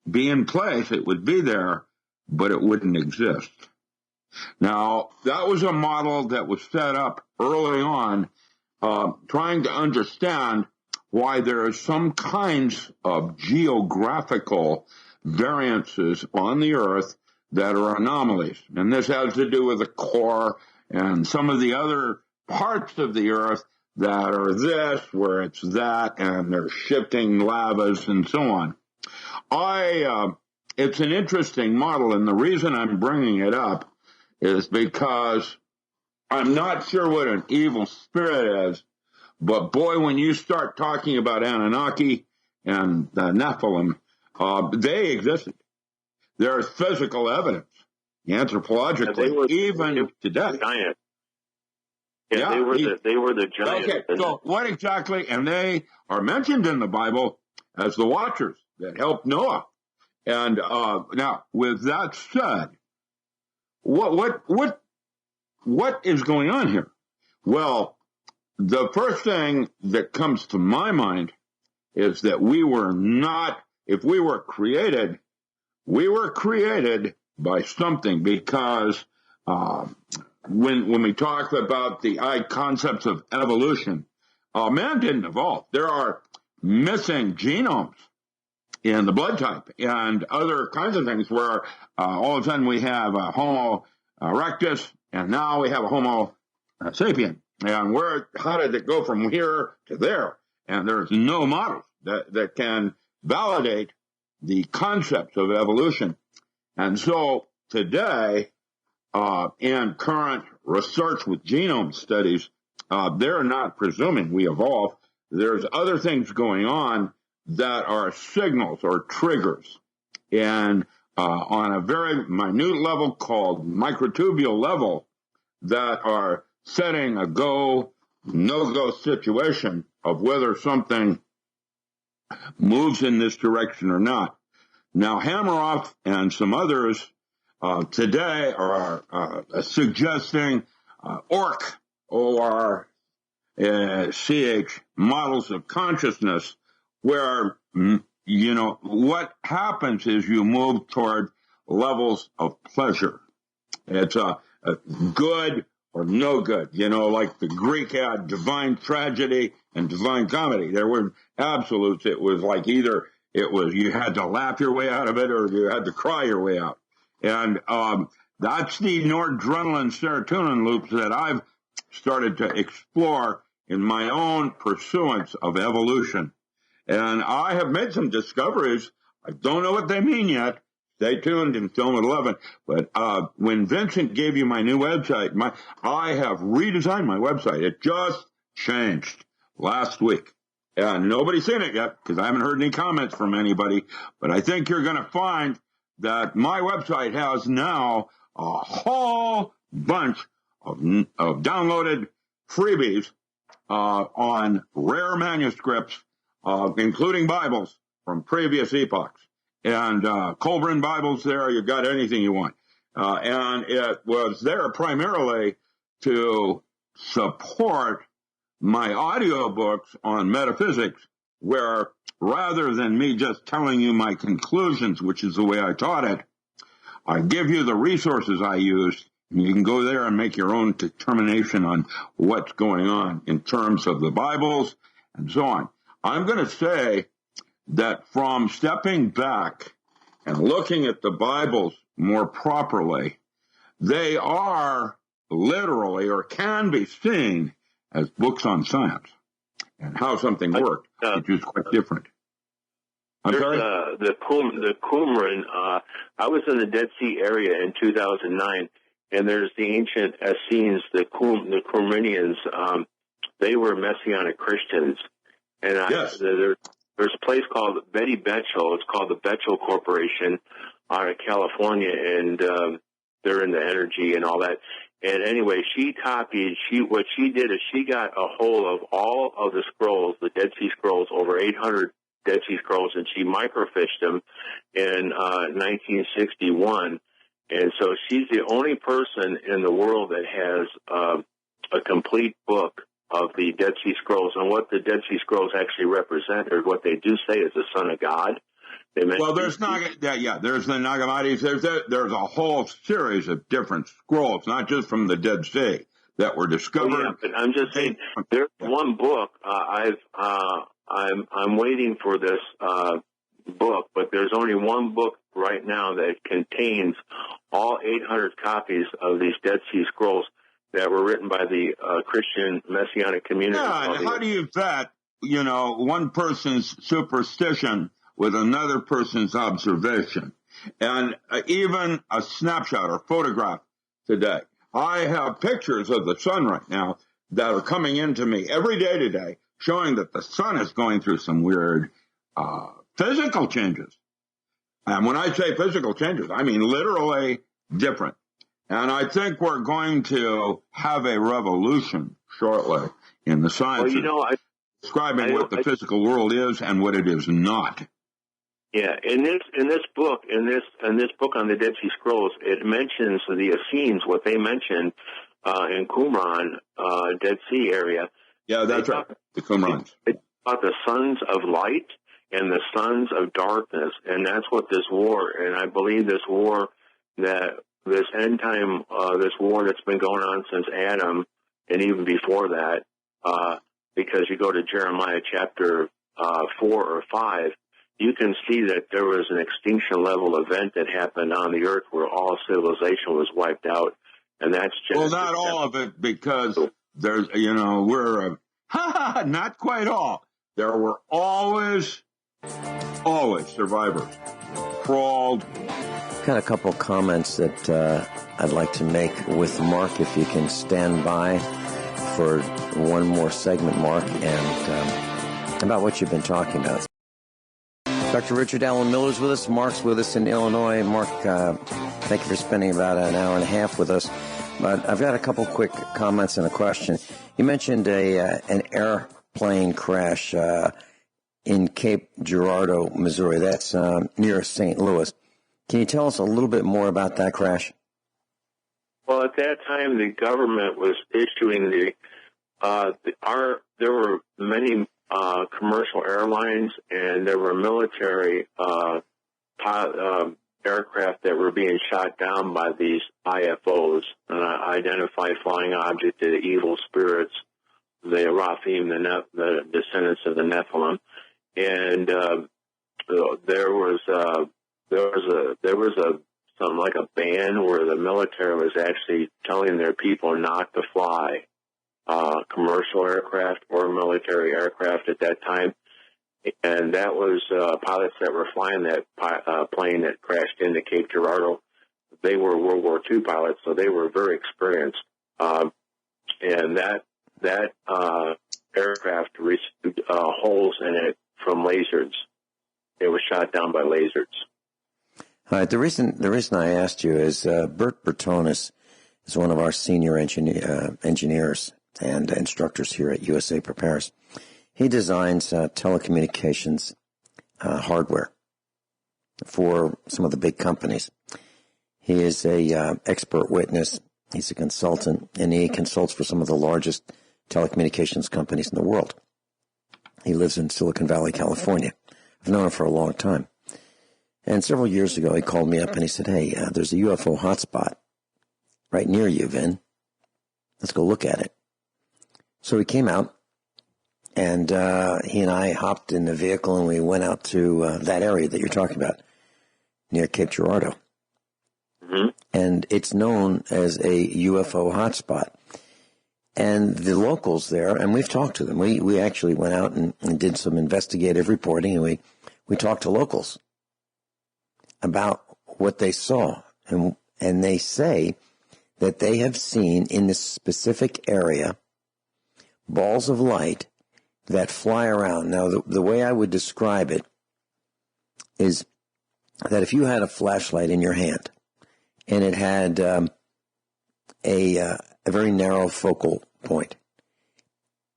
[SPEAKER 4] be in place, it would be there, but it wouldn't exist. Now, that was a model that was set up early on, trying to understand why there are some kinds of geographical variances on the Earth that are anomalies. And this has to do with the core and some of the other parts of the Earth that are this, where it's that, and they're shifting lavas and so on. It's an interesting model, and the reason I'm bringing it up is because I'm not sure what an evil spirit is, but boy, when you start talking about Anunnaki and the Nephilim, they existed. There's physical evidence, anthropologically, even today.
[SPEAKER 5] Giant. Yeah, they were the giants.
[SPEAKER 4] Okay, so what exactly? And they are mentioned in the Bible as the Watchers that helped Noah. And now, with that said, what is going on here? Well, the first thing that comes to my mind is that we were not, if we were created by something, because when we talk about the concepts of evolution, man didn't evolve. There are missing genomes in the blood type and other kinds of things where all of a sudden we have a Homo erectus and now we have a Homo sapien. And how did it go from here to there? And there's no models that can validate the concepts of evolution. And so today, in current research with genome studies, they're not presuming we evolve. There's other things going on that are signals or triggers. And on a very minute level called microtubule level that are setting a go, no-go situation of whether something moves in this direction or not. Now, Hammeroff and some others today are suggesting ORC, O-R-C-H, models of consciousness, where, what happens is you move toward levels of pleasure. It's a good or no good, like the Greek had divine tragedy and divine comedy. There were absolutes. It was like either you had to laugh your way out of it or you had to cry your way out. And that's the noradrenaline serotonin loops that I've started to explore in my own pursuance of evolution. And I have made some discoveries. I don't know what they mean yet. Stay tuned in Film at 11. But when Vincent gave you my new website, I have redesigned my website. It just changed last week. And nobody's seen it yet because I haven't heard any comments from anybody. But I think you're going to find that my website has now a whole bunch of downloaded freebies on rare manuscripts, including Bibles from previous epochs. And Colburn Bibles there, you got anything you want. And it was there primarily to support my audiobooks on metaphysics, where rather than me just telling you my conclusions, which is the way I taught it, I give you the resources I used, and you can go there and make your own determination on what's going on in terms of the Bibles and so on. I'm going to say that from stepping back and looking at the Bibles more properly, they are literally or can be seen as books on science and how something worked, which is quite different. I'm sorry?
[SPEAKER 5] The Qumran, I was in the Dead Sea area in 2009, and there's the ancient Essenes, the Qumranians. They were Messianic Christians. And
[SPEAKER 4] yes.
[SPEAKER 5] There's a place called Betty Betchel. It's called the Betchel Corporation out of California. And they're into energy and all that. And anyway, what she did is she got a hold of all of the scrolls, the Dead Sea Scrolls, over 800 Dead Sea Scrolls, and she microfished them in 1961. And so she's the only person in the world that has a complete book of the Dead Sea Scrolls. And what the Dead Sea Scrolls actually represent, or what they do say, is the Son of God.
[SPEAKER 4] Well, there's there's the Nag Hammadis. There's a whole series of different scrolls, not just from the Dead Sea, that were discovered.
[SPEAKER 5] Oh, yeah, but I'm just saying, there's one book. I'm waiting for this book, but there's only one book right now that contains all 800 copies of these Dead Sea Scrolls that were written by the Christian Messianic community.
[SPEAKER 4] Yeah, and how do you vet, one person's superstition with another person's observation? And even a snapshot or photograph today. I have pictures of the sun right now that are coming into me every day today, showing that the sun is going through some weird physical changes. And when I say physical changes, I mean literally different. And I think we're going to have a revolution shortly in the science describing what the physical world is and what it is not.
[SPEAKER 5] Yeah, in this book on the Dead Sea Scrolls, it mentions the Essenes, what they mentioned in Qumran, Dead Sea area.
[SPEAKER 4] Yeah, that's right. The Qumrans.
[SPEAKER 5] It's about the sons of light and the sons of darkness, and that's what this war. And I believe this war, this end time, this war that's been going on since Adam, and even before that, because you go to Jeremiah chapter 4 or 5. You can see that there was an extinction level event that happened on the earth where all civilization was wiped out. And that's Genesis.
[SPEAKER 4] Well, not all of it, because there's, we're not quite all. There were always survivors. Crawled.
[SPEAKER 3] Got a couple comments that I'd like to make with Mark, if you can stand by for one more segment, Mark, and about what you've been talking about. Dr. Richard Allen Miller's with us. Mark's with us in Illinois. Mark, thank you for spending about an hour and a half with us. But I've got a couple quick comments and a question. You mentioned an airplane crash in Cape Girardeau, Missouri. That's near St. Louis. Can you tell us a little bit more about that crash?
[SPEAKER 5] Well, at that time, the government was issuing there were many commercial airlines, and there were military aircraft that were being shot down by these IFOs, identified flying object, the evil spirits, the Raphim, the descendants of the Nephilim, and there was something like a ban where the military was actually telling their people not to fly commercial aircraft or military aircraft at that time. And that was pilots that were flying that plane that crashed into Cape Girardeau. They were World War II pilots, so they were very experienced. And that aircraft received holes in it from lasers. It was shot down by lasers.
[SPEAKER 3] All right. The reason I asked you is Bert Bertonis is one of our senior engineers and instructors here at USA Prepares. He designs telecommunications hardware for some of the big companies. He is a expert witness. He's a consultant, and he consults for some of the largest telecommunications companies in the world. He lives in Silicon Valley, California. I've known him for a long time. And several years ago, he called me up and he said, hey, there's a UFO hotspot right near you, Vin. Let's go look at it. So he came out, and he and I hopped in the vehicle, and we went out to that area that you're talking about, near Cape Girardeau. Mm-hmm. And it's known as a UFO hotspot. And the locals there, and we've talked to them. We actually went out and did some investigative reporting, and we talked to locals about what they saw. And they say that they have seen in this specific area balls of light that fly around. Now, the way I would describe it is that if you had a flashlight in your hand and it had a very narrow focal point.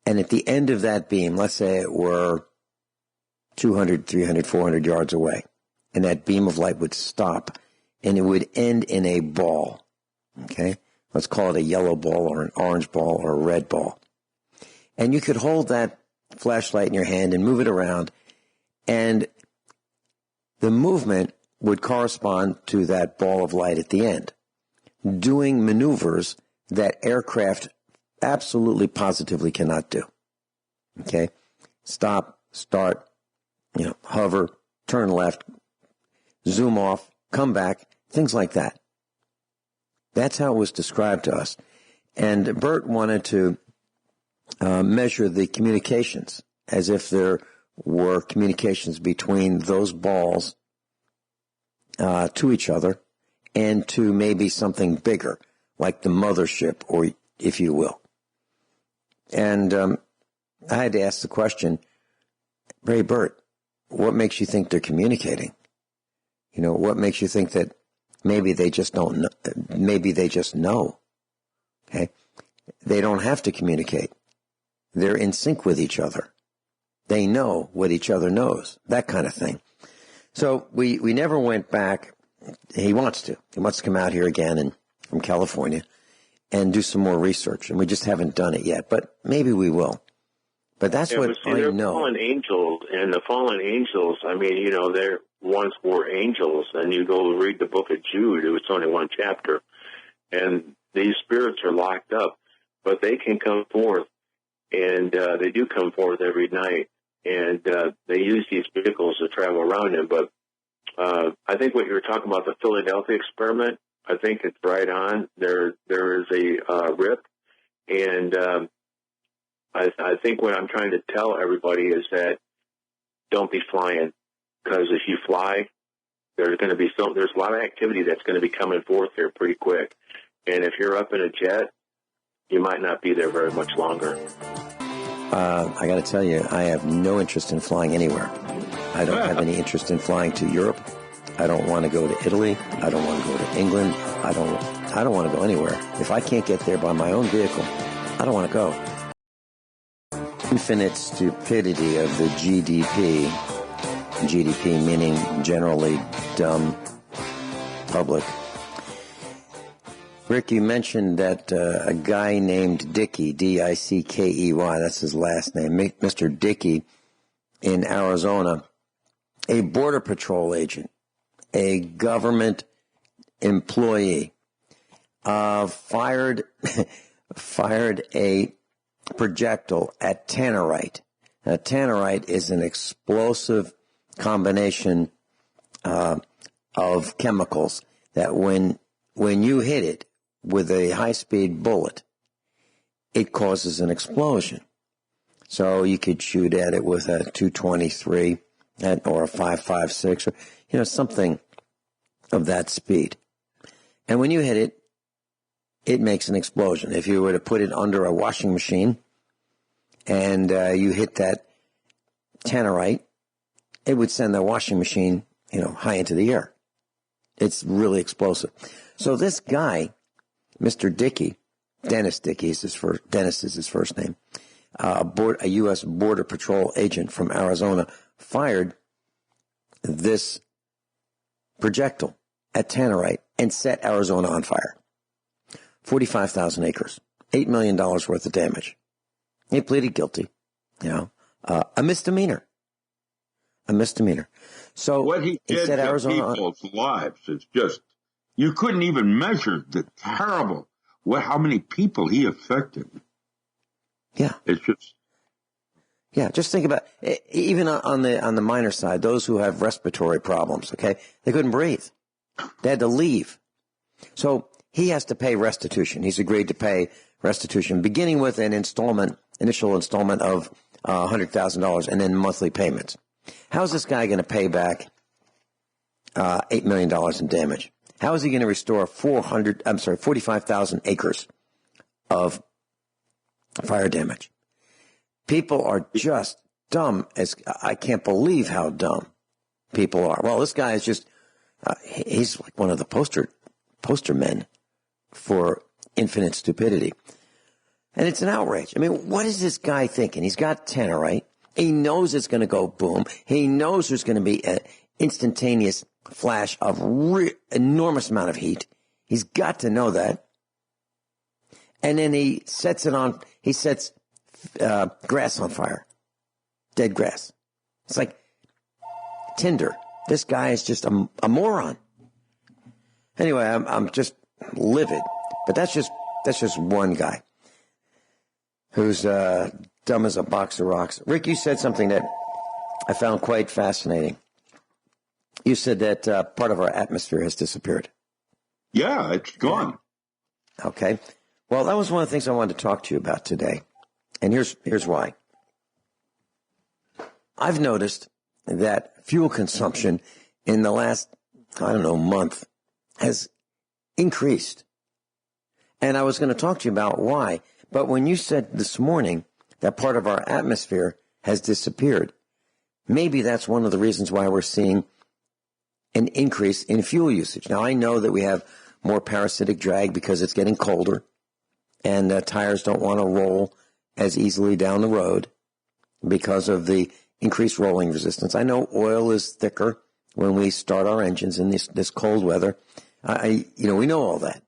[SPEAKER 3] And at the end of that beam, let's say it were 200, 300, 400 yards away, and that beam of light would stop, and it would end in a ball, okay? Let's call it a yellow ball or an orange ball or a red ball. And you could hold that flashlight in your hand and move it around, and the movement would correspond to that ball of light at the end, doing maneuvers that aircraft absolutely positively cannot do. Okay? Stop, start, hover, turn left, zoom off, come back, things like that. That's how it was described to us. And Bert wanted to measure the communications as if there were communications between those balls to each other and to maybe something bigger, like the mothership, or if you will. And I had to ask the question, Ray Bert, what makes you think they're communicating? What makes you think that maybe they just don't know? Maybe they just know. Okay? They don't have to communicate. They're in sync with each other. They know what each other knows, that kind of thing. So we never went back. He wants to. He wants to come out here again from California and do some more research, and we just haven't done it yet, but maybe we will. But that's what I know.
[SPEAKER 5] Fallen angels, and the fallen angels, they once were angels, and you go read the book of Jude, it's only one chapter, and these spirits are locked up, but they can come forth, and they do come forth every night, and they use these vehicles to travel around them. But I think what you were talking about, the Philadelphia experiment, I think it's right on. There is a rip, and I think what I'm trying to tell everybody is that don't be flying, because if you fly, there's a lot of activity that's going to be coming forth here pretty quick. And if you're up in a jet, you might not be there very much longer.
[SPEAKER 3] I got to tell you, I have no interest in flying anywhere. I don't have any interest in flying to Europe. I don't want to go to Italy. I don't want to go to England. I don't want to go anywhere. If I can't get there by my own vehicle, I don't want to go. Infinite stupidity of the GDP meaning generally dumb public. Rick, you mentioned that a guy named Dickey, Dickey, that's his last name, Mr. Dickey in Arizona, a Border Patrol agent, a government employee, fired a projectile at tannerite. Now, tannerite is an explosive combination of chemicals that when you hit it with a high-speed bullet, it causes an explosion. So you could shoot at it with a .223 or a .556 or something of that speed. And when you hit it, it makes an explosion. If you were to put it under a washing machine and you hit that tannerite, it would send the washing machine, high into the air. It's really explosive. So this guy, Mr. Dickey, Dennis Dickey is Dennis is his first name, a U.S. Border Patrol agent from Arizona, fired this projectile at tannerite and set Arizona on fire. 45,000 acres, $8 million worth of damage. He pleaded guilty, a misdemeanor. A misdemeanor. So
[SPEAKER 4] what he did
[SPEAKER 3] set
[SPEAKER 4] to
[SPEAKER 3] Arizona
[SPEAKER 4] people's lives is just, you couldn't even measure the terrible, how many people he affected.
[SPEAKER 3] Yeah.
[SPEAKER 4] It's just.
[SPEAKER 3] Yeah, just think about it. Even on the minor side, those who have respiratory problems, okay, they couldn't breathe. They had to leave. So he has to pay restitution. He's agreed to pay restitution, beginning with an initial installment of $100,000 and then monthly payments. How's this guy going to pay back $8 million in damage? How is he going to restore 45,000 acres of fire damage? People are just dumb as I can't believe how dumb people are. Well, this guy is just he's like one of the poster poster men for infinite stupidity. And it's an outrage. I mean, what is this guy thinking? He's got tenor, right? He knows it's going to go boom. He knows there's going to be an instantaneous flash of enormous amount of heat. He's got to know that. And then he sets grass on fire. Dead grass. It's like tinder. This guy is just a moron. Anyway, I'm just livid. But that's just one guy who's dumb as a box of rocks. Rick, you said something that I found quite fascinating. You said that part of our atmosphere has disappeared.
[SPEAKER 4] Yeah, it's gone.
[SPEAKER 3] Okay. Well, that was one of the things I wanted to talk to you about today. And here's why. I've noticed that fuel consumption in the last, month has increased. And I was going to talk to you about why. But when you said this morning that part of our atmosphere has disappeared, maybe that's one of the reasons why we're seeing an increase in fuel usage. Now, I know that we have more parasitic drag because it's getting colder and tires don't want to roll as easily down the road because of the increased rolling resistance. I know oil is thicker when we start our engines in this cold weather. We know all that.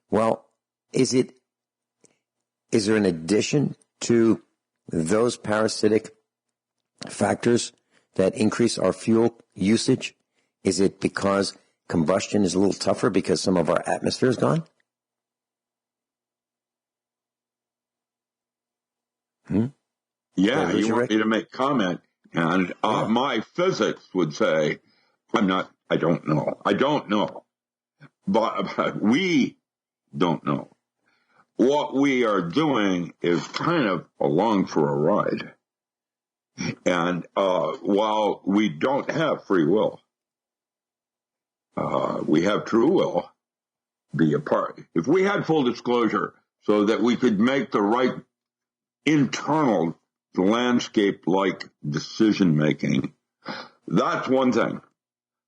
[SPEAKER 3] Well, is there an addition to those parasitic factors that increase our fuel usage? Is it because combustion is a little tougher because some of our atmosphere is gone?
[SPEAKER 4] Yeah, you want me to make comment, and my physics would say, I don't know. But we don't know. What we are doing is kind of along for a ride. And while we don't have free will, we have true will. Be a part. If we had full disclosure so that we could make the right internal landscape-like decision-making, that's one thing.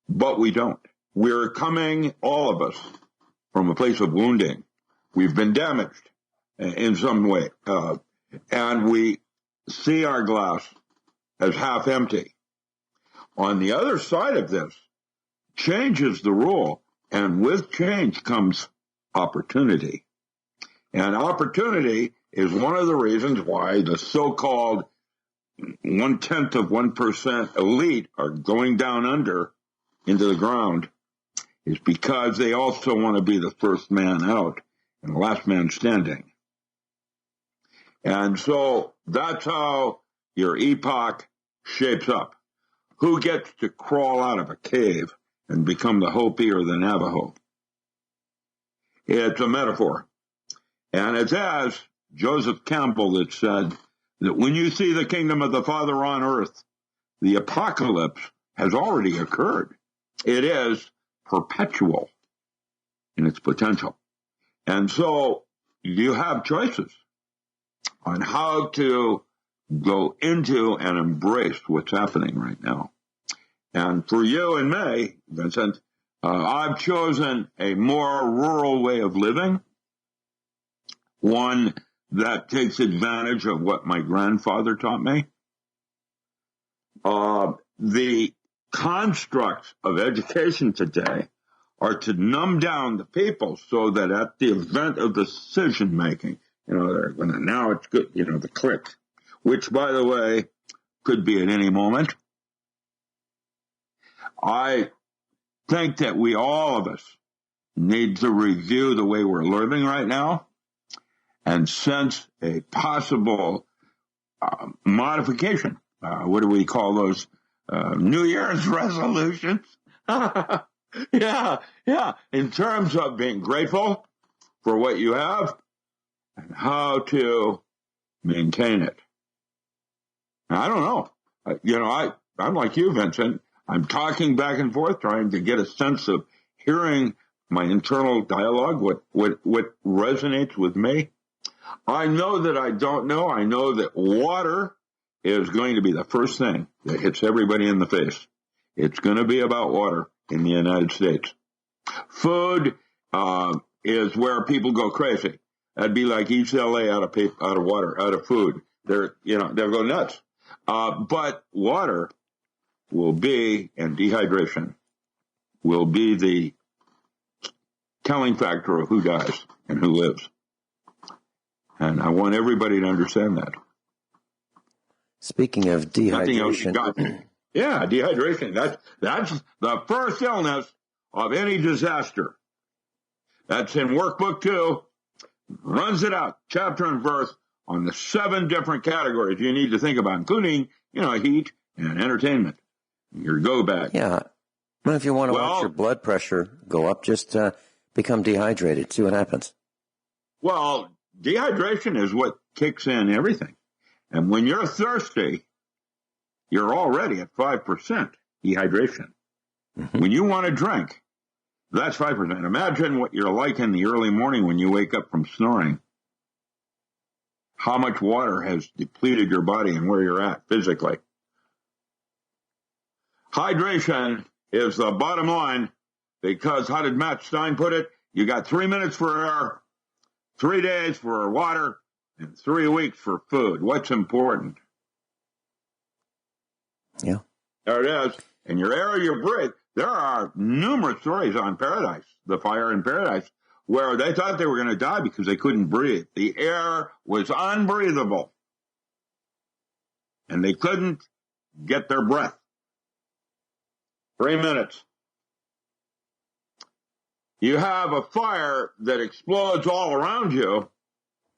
[SPEAKER 4] But we don't. We're coming, all of us, from a place of wounding. We've been damaged in some way. And we see our glass as half empty. On the other side of this, change is the rule. And with change comes opportunity. And opportunity is one of the reasons why the so-called 0.1% elite are going down under into the ground, is because they also want to be the first man out and the last man standing. And so that's how your epoch shapes up. Who gets to crawl out of a cave and become the Hopi or the Navajo? It's a metaphor. And it's as Joseph Campbell that said that when you see the kingdom of the Father on earth, the apocalypse has already occurred. It is perpetual in its potential. And so you have choices on how to go into and embrace what's happening right now. And for you and me, Vincent, I've chosen a more rural way of living, one that takes advantage of what my grandfather taught me. The constructs of education today are to numb down the people so that at the event of decision making, they're going to, now it's good, the click, which, by the way, could be at any moment. I think that we, all of us, need to review the way we're living right now and sense a possible modification. What do we call those? New Year's resolutions? Yeah. In terms of being grateful for what you have and how to maintain it. Now, I don't know. I'm like you, Vincent. I'm talking back and forth, trying to get a sense of hearing my internal dialogue, what resonates with me. I know that I don't know. I know that water is going to be the first thing that hits everybody in the face. It's going to be about water in the United States. Food is where people go crazy. That'd be like East LA out of water, out of food. They'll go nuts. But water will be, and dehydration will be the telling factor of who dies and who lives. And I want everybody to understand that.
[SPEAKER 3] Speaking of dehydration.
[SPEAKER 4] Yeah, dehydration. That's the first illness of any disaster. That's in workbook 2. Runs it out, chapter and verse, on the 7 different categories you need to think about, including, heat and entertainment. Your go bag.
[SPEAKER 3] Yeah. Well, if you want to watch your blood pressure go up, just become dehydrated. See what happens.
[SPEAKER 4] Well, dehydration is what kicks in everything. And when you're thirsty, you're already at 5% dehydration. Mm-hmm. When you want to drink, that's 5%. Imagine what you're like in the early morning when you wake up from snoring. How much water has depleted your body and where you're at physically. Hydration is the bottom line because, how did Matt Stein put it? You got 3 minutes for air, 3 days for water, and 3 weeks for food. What's important?
[SPEAKER 3] Yeah.
[SPEAKER 4] There it is. And your air you breathe. There are numerous stories on Paradise, the fire in Paradise, where they thought they were going to die because they couldn't breathe. The air was unbreathable. And they couldn't get their breath. 3 minutes. You have a fire that explodes all around you.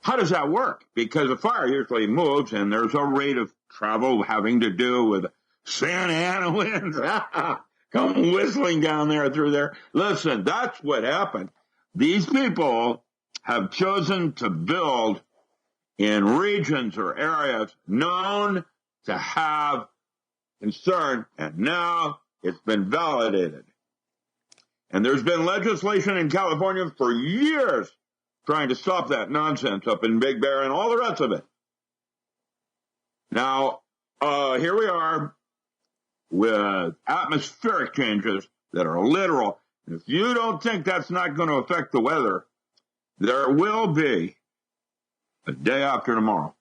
[SPEAKER 4] How does that work? Because a fire usually moves, and there's a rate of travel having to do with Santa Ana winds. Come whistling down there through there. Listen, that's what happened. These people have chosen to build in regions or areas known to have concern, and now it's been validated. And there's been legislation in California for years trying to stop that nonsense up in Big Bear and all the rest of it. Now, here we are with atmospheric changes that are literal. If you don't think that's not going to affect the weather, there will be a day after tomorrow.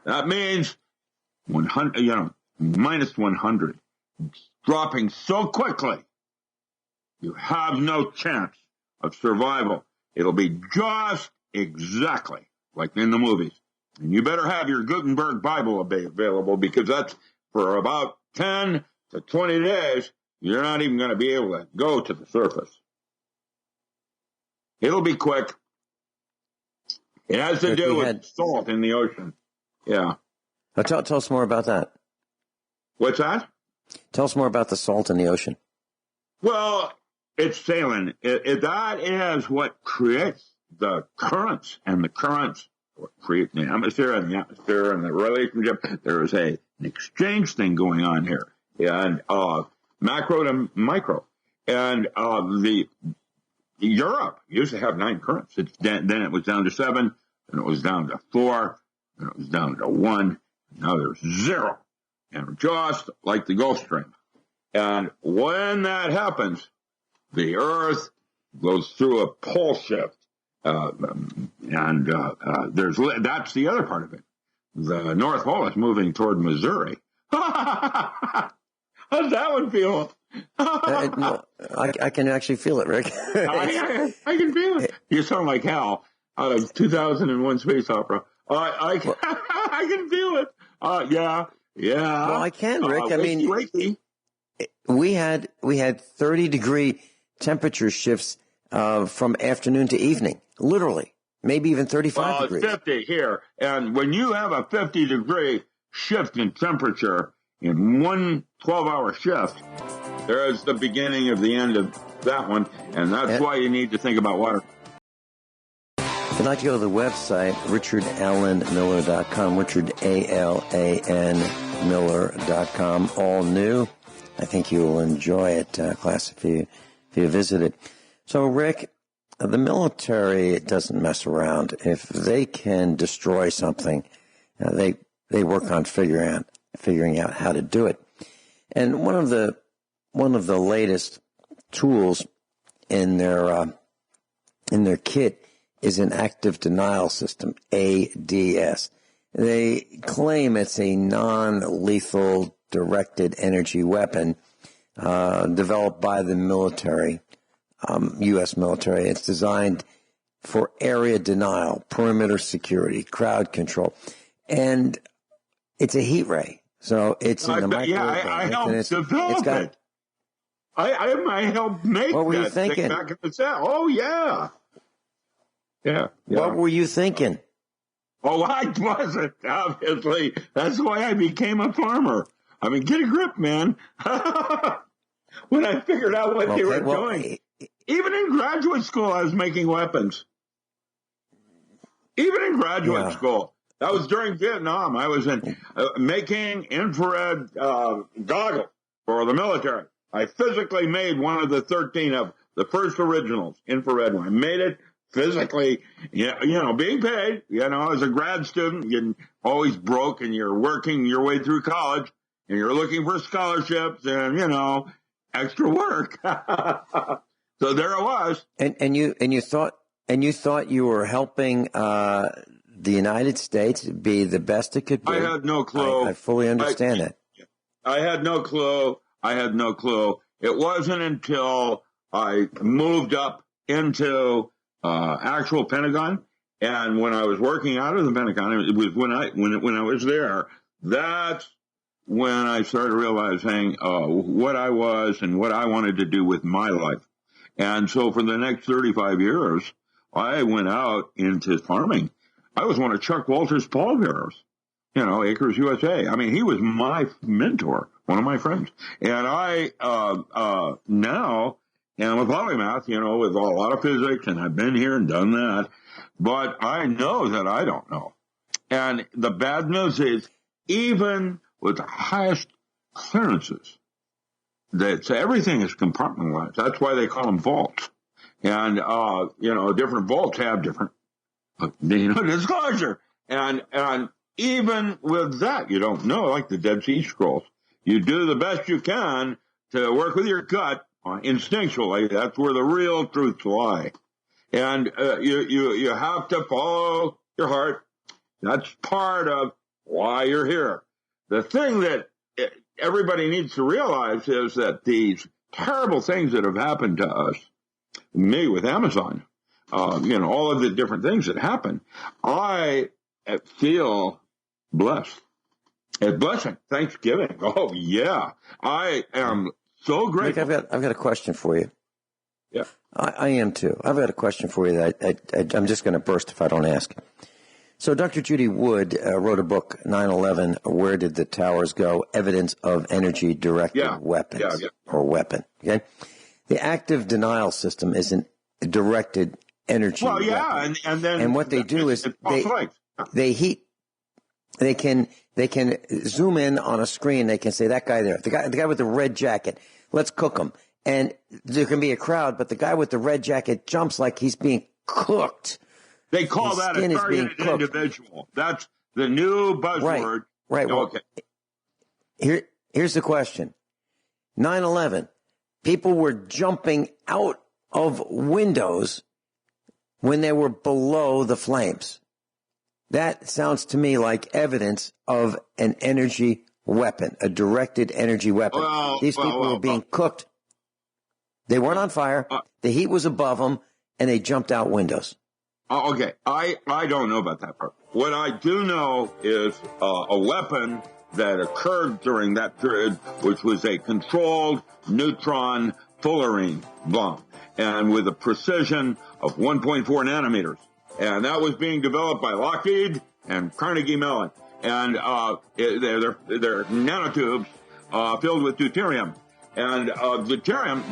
[SPEAKER 4] That means 100, minus 100, dropping so quickly, you have no chance of survival. It'll be just exactly like in the movies. And you better have your Gutenberg Bible available, because that's for about 10 to 20 days, you're not even going to be able to go to the surface. It'll be quick. It has to do with salt in the ocean. Yeah.
[SPEAKER 3] Tell us more about that.
[SPEAKER 4] What's that?
[SPEAKER 3] Tell us more about the salt in the ocean.
[SPEAKER 4] Well, it's saline. That is what creates the currents, and the currents create the atmosphere, and the relationship. There is an exchange thing going on here, and macro to micro. And the Europe used to have 9 currents. Then it was down to 7, and it was down to 4, and it was down to 1. Now there's 0, and just like the Gulf Stream. And when that happens, the Earth goes through a pole shift. That's the other part of it. The North Pole is moving toward Missouri. How's that one feel?
[SPEAKER 3] No, I can actually feel it, Rick.
[SPEAKER 4] I can feel it. You sound like Hal out of 2001 Space Opera. I can feel it. Yeah.
[SPEAKER 3] Well, I can, Rick. I mean, we had 30-degree temperature shifts from afternoon to evening, literally, maybe even 35 degrees.
[SPEAKER 4] 50 here. And when you have a 50-degree shift in temperature in one 12-hour shift, there's the beginning of the end of that one, and that's why you need to think about water.
[SPEAKER 3] If you'd like to go to the website, richardalanmiller.com, richardalanmiller.com, all new. I think you will enjoy it, class, if you visit it. So, Rick, the military doesn't mess around. If they can destroy something, they work on figuring out how to do it. And one of the latest tools in their kit is an active denial system, ADS. They claim it's a non-lethal directed energy weapon developed by the military, U.S. military. It's designed for area denial, perimeter security, crowd control, and it's a heat ray. So it's in the microwave.
[SPEAKER 4] Yeah, I helped develop it. I helped make
[SPEAKER 3] what were you
[SPEAKER 4] that
[SPEAKER 3] thinking?
[SPEAKER 4] thing back in the set. Oh, yeah. Yeah.
[SPEAKER 3] What were you thinking?
[SPEAKER 4] Oh, I wasn't, obviously. That's why I became a farmer. I mean, get a grip, man. When I figured out what they were doing. Even in graduate school, I was making weapons. Even in graduate school. That was during Vietnam. I was making infrared goggles for the military. I physically made one of the 13 of the first originals, infrared one. I made it physically, being paid, as a grad student, you're always broke and you're working your way through college and you're looking for scholarships and, extra work. So there it was. And
[SPEAKER 3] you thought you were helping the United States be the best it could be.
[SPEAKER 4] I had no clue.
[SPEAKER 3] I fully understand that.
[SPEAKER 4] I had no clue. It wasn't until I moved up into actual Pentagon, and when I was working out of the Pentagon, it was when I was there. That's when I started realizing what I was and what I wanted to do with my life. And so for the next 35 years, I went out into farming. I was one of Chuck Walter's pallbearers, Acres USA. I mean, he was my mentor, one of my friends. And I now am a polymath, with a lot of physics, and I've been here and done that. But I know that I don't know. And the bad news is, even with the highest clearances, everything is compartmentalized. That's why they call them vaults. And, different vaults have different, disclosure. And even with that, you don't know, like the Dead Sea Scrolls. You do the best you can to work with your gut instinctually. That's where the real truths lie. And you have to follow your heart. That's part of why you're here. The thing that everybody needs to realize is that these terrible things that have happened to us, me with Amazon, all of the different things that happen, I feel blessed. A blessing. Thanksgiving. Oh, yeah. I am so grateful.
[SPEAKER 3] Nick, I've got a question for you.
[SPEAKER 4] Yeah.
[SPEAKER 3] I am too. I've got a question for you that I'm just going to burst if I don't ask. So Dr. Judy Wood wrote a book, 9/11, Where Did the Towers Go? Evidence of Energy-Directed Weapons or Weapon. Okay? The active denial system is a directed energy weapon. And what they do is they heat. They can zoom in on a screen. They can say, that guy there, the guy with the red jacket, let's cook him. And there can be a crowd, but the guy with the red jacket jumps like he's being cooked.
[SPEAKER 4] They call that a targeted individual. That's the new buzzword.
[SPEAKER 3] Right.
[SPEAKER 4] Okay.
[SPEAKER 3] Here's the question. 9/11, people were jumping out of windows when they were below the flames. That sounds to me like evidence of an energy weapon, a directed energy weapon. These people were being cooked. They weren't on fire. The heat was above them, and they jumped out windows.
[SPEAKER 4] Okay, I don't know about that part. What I do know is a weapon that occurred during that period, which was a controlled neutron fluorine bomb, and with a precision of 1.4 nanometers. And that was being developed by Lockheed and Carnegie Mellon. And they're nanotubes filled with deuterium. And deuterium,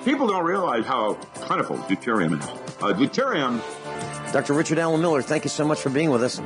[SPEAKER 4] people don't realize how plentiful deuterium is. Deuterium.
[SPEAKER 3] Dr. Richard Allen Miller, thank you so much for being with us.